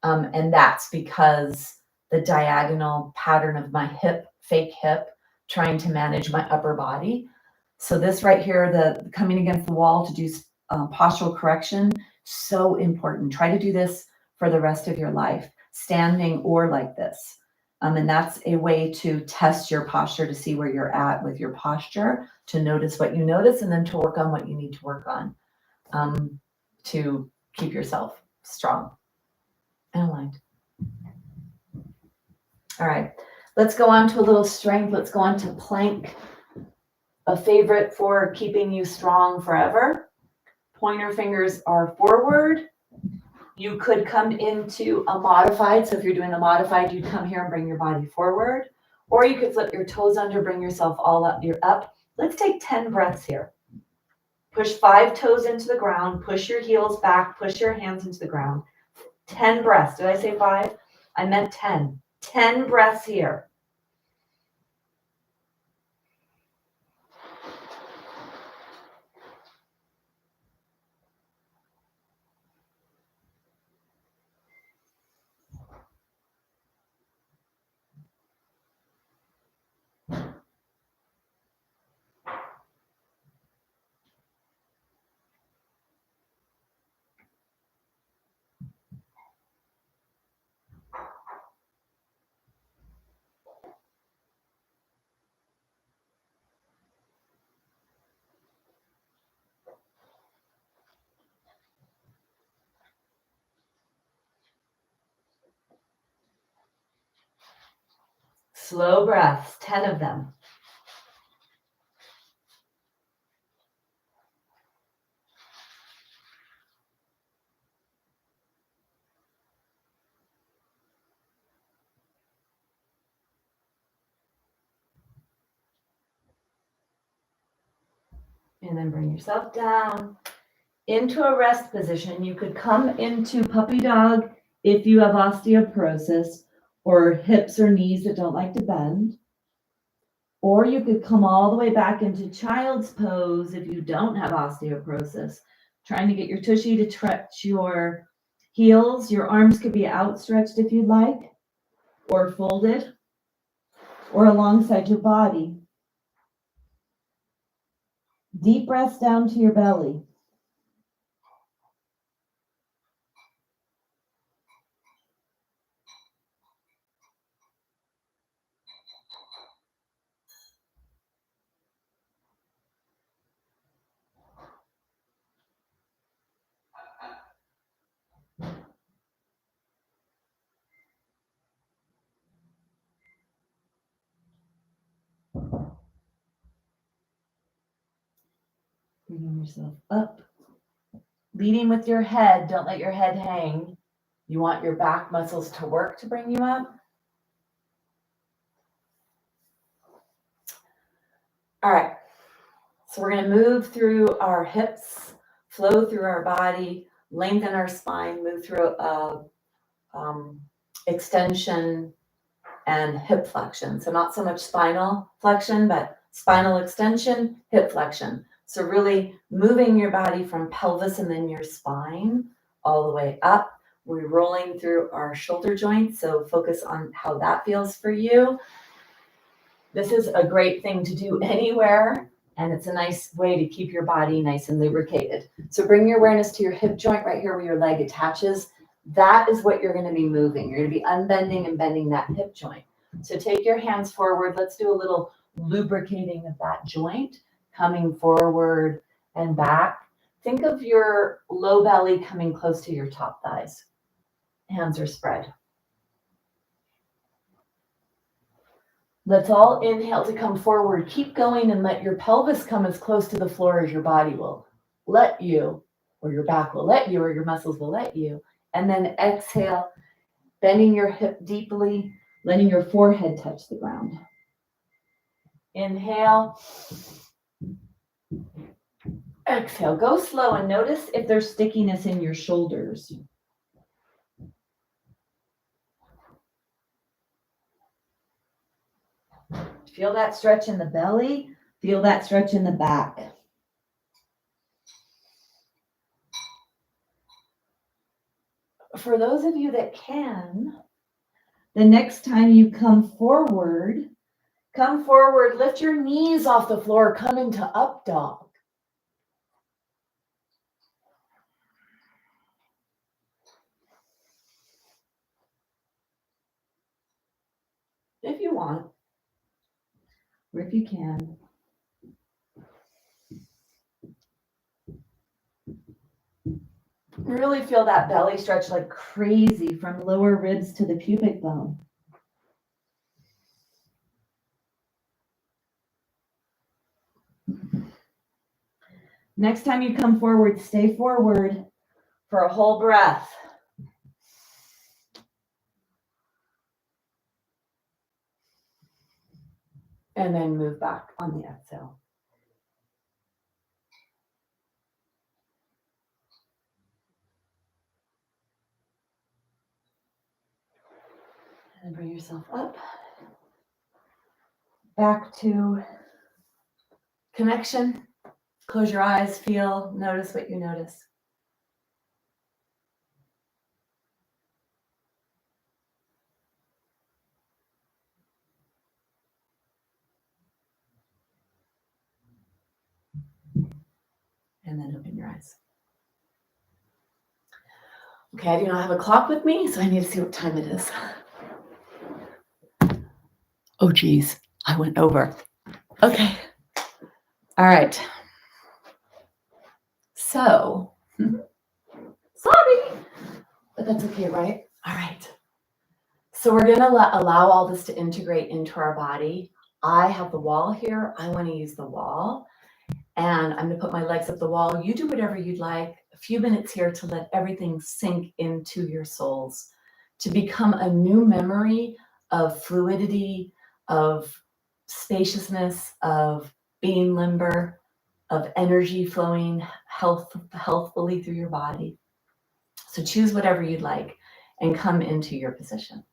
And that's because the diagonal pattern of my hip, fake hip, trying to manage my upper body. So this right here, the coming against the wall to do postural correction, so important. Try to do this for the rest of your life, standing or like this. And that's a way to test your posture, to see where you're at with your posture, to notice what you notice, and then to work on what you need to work on to keep yourself strong and aligned. All right, let's go on to a little strength. Let's go on to plank, a favorite for keeping you strong forever. Pointer fingers are forward. You could come into a modified. So if you're doing a modified, you'd come here and bring your body forward. Or you could flip your toes under, bring yourself all up. You're up. Let's take 10 breaths here. Push 5 toes into the ground. Push your heels back. Push your hands into the ground. 10 breaths. Did I say 5? I meant 10. 10 breaths here. Slow breaths, 10 of them. And then bring yourself down into a rest position. You could come into puppy dog if you have osteoporosis or hips or knees that don't like to bend. Or you could come all the way back into child's pose if you don't have osteoporosis. Trying to get your tushy to stretch your heels. Your arms could be outstretched if you'd like, or folded, or alongside your body. Deep breaths down to your belly. Bringing yourself up. Leading with your head. Don't let your head hang. You want your back muscles to work to bring you up. All right. So we're going to move through our hips, flow through our body, lengthen our spine, move through extension and hip flexion. So not so much spinal flexion, but spinal extension, hip flexion. So really moving your body from pelvis and then your spine all the way up. We're rolling through our shoulder joints. So focus on how that feels for you. This is a great thing to do anywhere. And it's a nice way to keep your body nice and lubricated. So bring your awareness to your hip joint right here where your leg attaches. That is what you're going to be moving. You're going to be unbending and bending that hip joint. So take your hands forward. Let's do a little lubricating of that joint, coming forward and back. Think of your low belly coming close to your top thighs. Hands are spread. Let's all inhale to come forward. Keep going and let your pelvis come as close to the floor as your body will let you, or your back will let you, or your muscles will let you. And then exhale, bending your hip deeply, letting your forehead touch the ground. Inhale. Exhale. Go slow and notice if there's stickiness in your shoulders. Feel that stretch in the belly. Feel that stretch in the back. For those of you that can, the next time you come forward, lift your knees off the floor, come into up dog. If you want, or if you can. Really feel that belly stretch like crazy from lower ribs to the pubic bone. Next time you come forward, stay forward for a whole breath. And then move back on the exhale. And bring yourself up. Back to connection. Close your eyes, feel, notice what you notice. And then open your eyes. Okay, I do not have a clock with me, so I need to see what time it is. Oh, geez, I went over. Okay. All right. So, sorry, but that's okay, right? All right. So we're going to allow all this to integrate into our body. I have the wall here. I want to use the wall. And I'm going to put my legs up the wall. You do whatever you'd like. A few minutes here to let everything sink into your souls, to become a new memory of fluidity, of spaciousness, of being limber, of energy flowing healthfully through your body. So choose whatever you'd like and come into your position.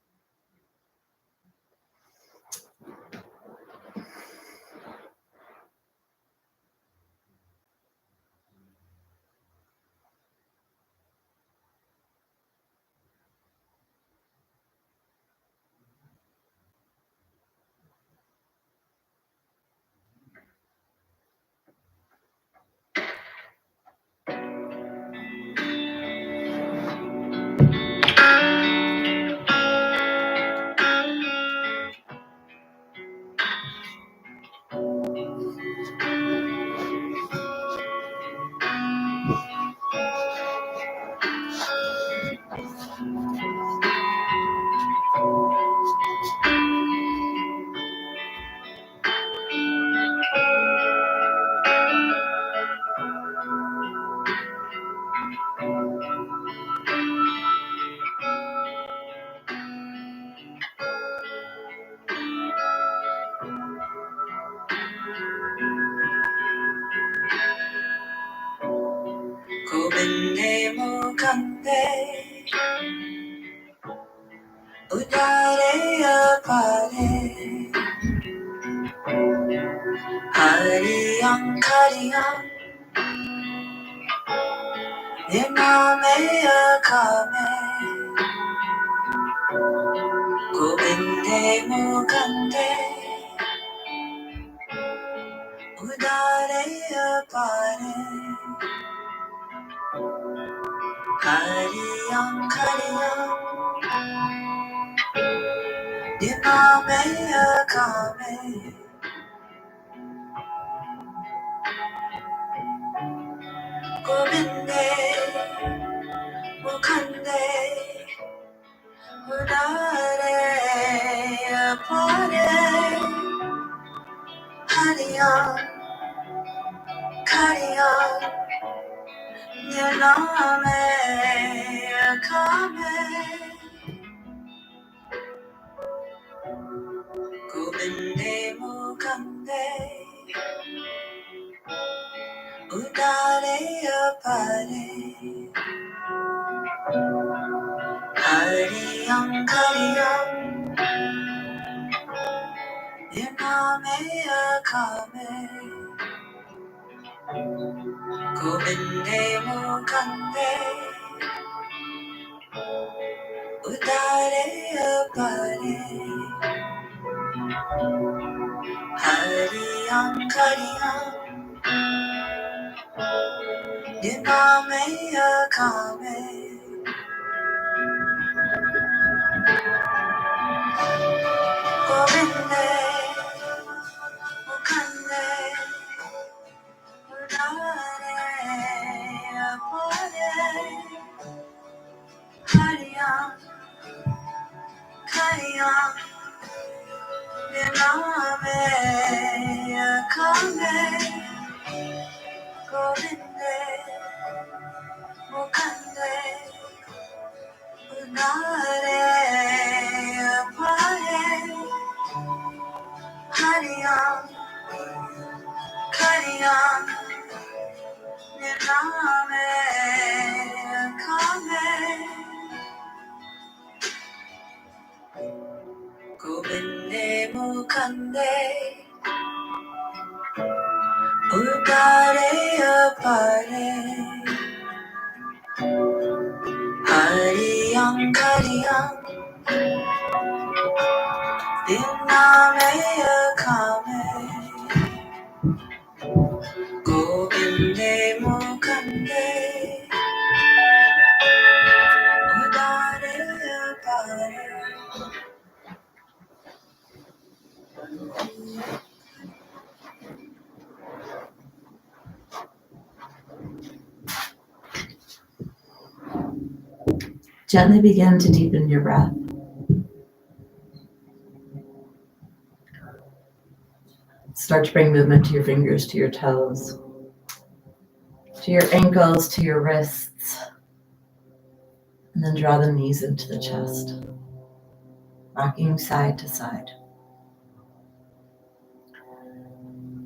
고민에 무겁네 우다래야 바래 아리랑카리랑 내 맘에 약함에 고민에 무겁네 우다래야 바래 아리랑카리랑 내 맘에 약함에 고민네 무간데 우다래 아파래 하리야 카리야 내 맘에 약함에 고민네 무간데 udare apare, Hariyam Kariyam, Nirname Akame, Govinde Mukande, udare apare, Hariyam Kariyam, Nirname Akame, Govinde Mukande, udare apare, Hariyam Kariyam, Nirname Akame, Govinde Mukande, udare apare, Hariyam Kariyam, Nirname Akame, Govinde Mukande, udare apare, Hariyam Kariyam, Nirname Akame, Govinde Mukande, udare apare. Gently begin to deepen your breath. Start to bring movement to your fingers, to your toes, to your ankles, to your wrists, and then draw the knees into the chest, rocking side to side.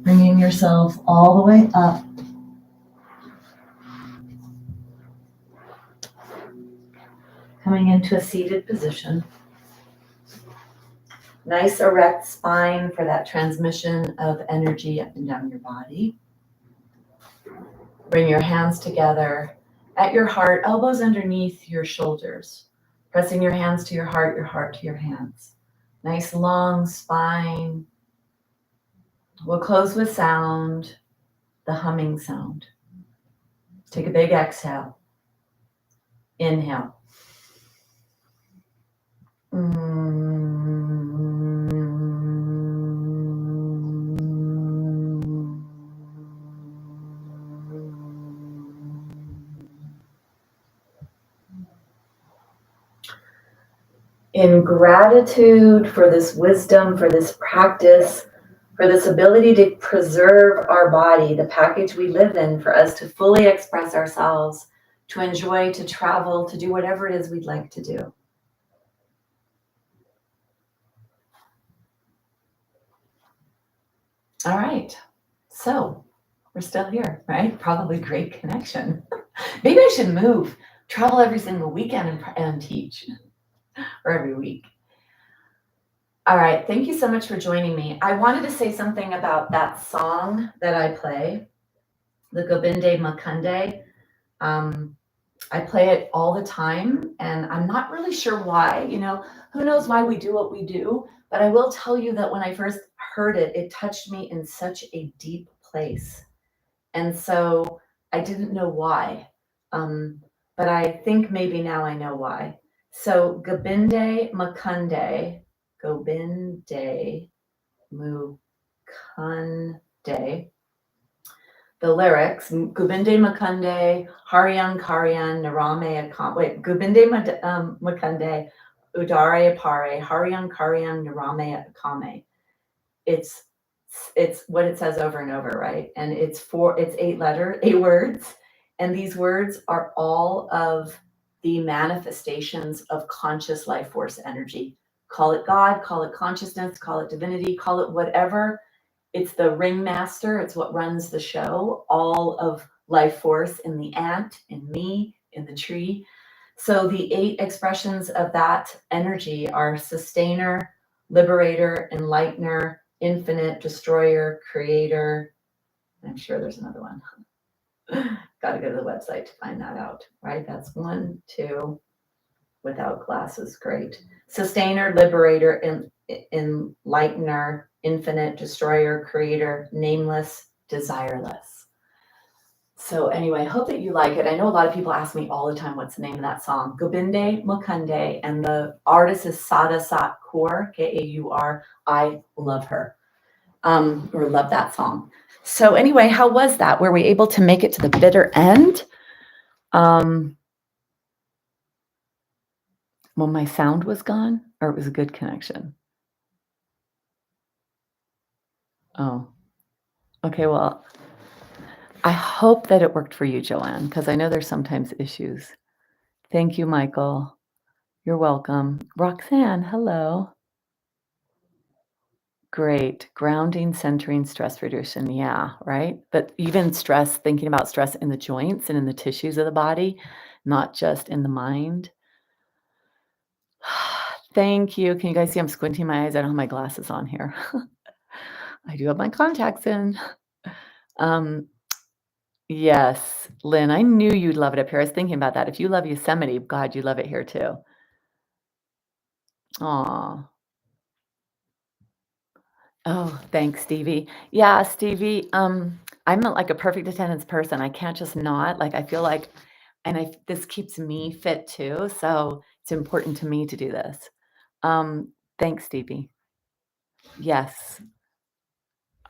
Bringing yourself all the way up. Coming into a seated position. Nice erect spine for that transmission of energy up and down your body. Bring your hands together at your heart, elbows underneath your shoulders. Pressing your hands to your heart to your hands. Nice long spine. We'll close with sound, the humming sound. Take a big exhale. Inhale. In gratitude for this wisdom, for this practice, for this ability to preserve our body, the package we live in, for us to fully express ourselves, to enjoy, to travel, to do whatever it is we'd like to do. All right, so we're still here, right? Probably great connection. Maybe I should move, travel every single weekend and teach, or every week. All right, thank you so much for joining me. I wanted to say something about that song that I play, the Govinde Mukande. I play it all the time, and I'm not really sure why. Who knows why we do what we do, but I will tell you that when I first heard it, it touched me in such a deep place. And so I didn't know why, but I think maybe now I know why. So Govinde Mukande, Govinde Mukande. The lyrics, Govinde Mukande, Hariyam Kariyam, Nirname Akame. Wait, Govinde Mukande, udare apare, Hariyam Kariyam, Nirname Akame. It's what it says over and over, right? And it's 8 words. And these words are all of the manifestations of conscious life force energy. Call it God, call it consciousness, call it divinity, call it whatever. it's the ringmaster. It's what runs the show. All of life force in the ant, in me, in the tree. So the 8 expressions of that energy are sustainer, liberator, enlightener, infinite, destroyer, creator. I'm sure there's another one. Got to go to the website to find that out, right? That's 1, 2, without glasses, great. Sustainer, liberator, enlightener, infinite, destroyer, creator, nameless, desireless. So anyway, I hope that you like it. I know a lot of people ask me all the time, what's the name of that song? Gobinde Mukunde, and the artist is Sada Sat Kaur, Kaur. I love her, or love that song. So anyway, how was that? Were we able to make it to the bitter end? When my sound was gone, or it was a good connection? Oh, okay. Well, I hope that it worked for you, Joanne, because I know there's sometimes issues. Thank you, Michael. You're welcome. Roxanne, hello. Great. Grounding, centering, stress reduction. Yeah, right. But even stress, thinking about stress in the joints and in the tissues of the body, not just in the mind. Thank you. Can you guys see I'm squinting my eyes? I don't have my glasses on here. I do have my contacts in. Yes, Lynn, I knew you'd love it up here. I was thinking about that. If you love Yosemite, God, you love it here too. Aw. Oh, thanks, Stevie. Yeah, Stevie, I'm not like a perfect attendance person. I can't just not. Like I feel like, and this keeps me fit too. So it's important to me to do this. Thanks, Stevie. Yes.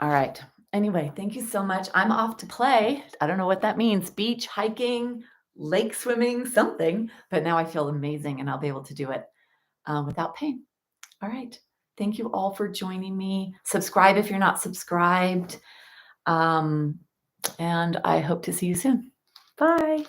All right. Anyway, thank you so much. I'm off to play. I don't know what that means. Beach, hiking, lake swimming, something. But now I feel amazing and I'll be able to do it without pain. All right. Thank you all for joining me. Subscribe if you're not subscribed. And I hope to see you soon. Bye.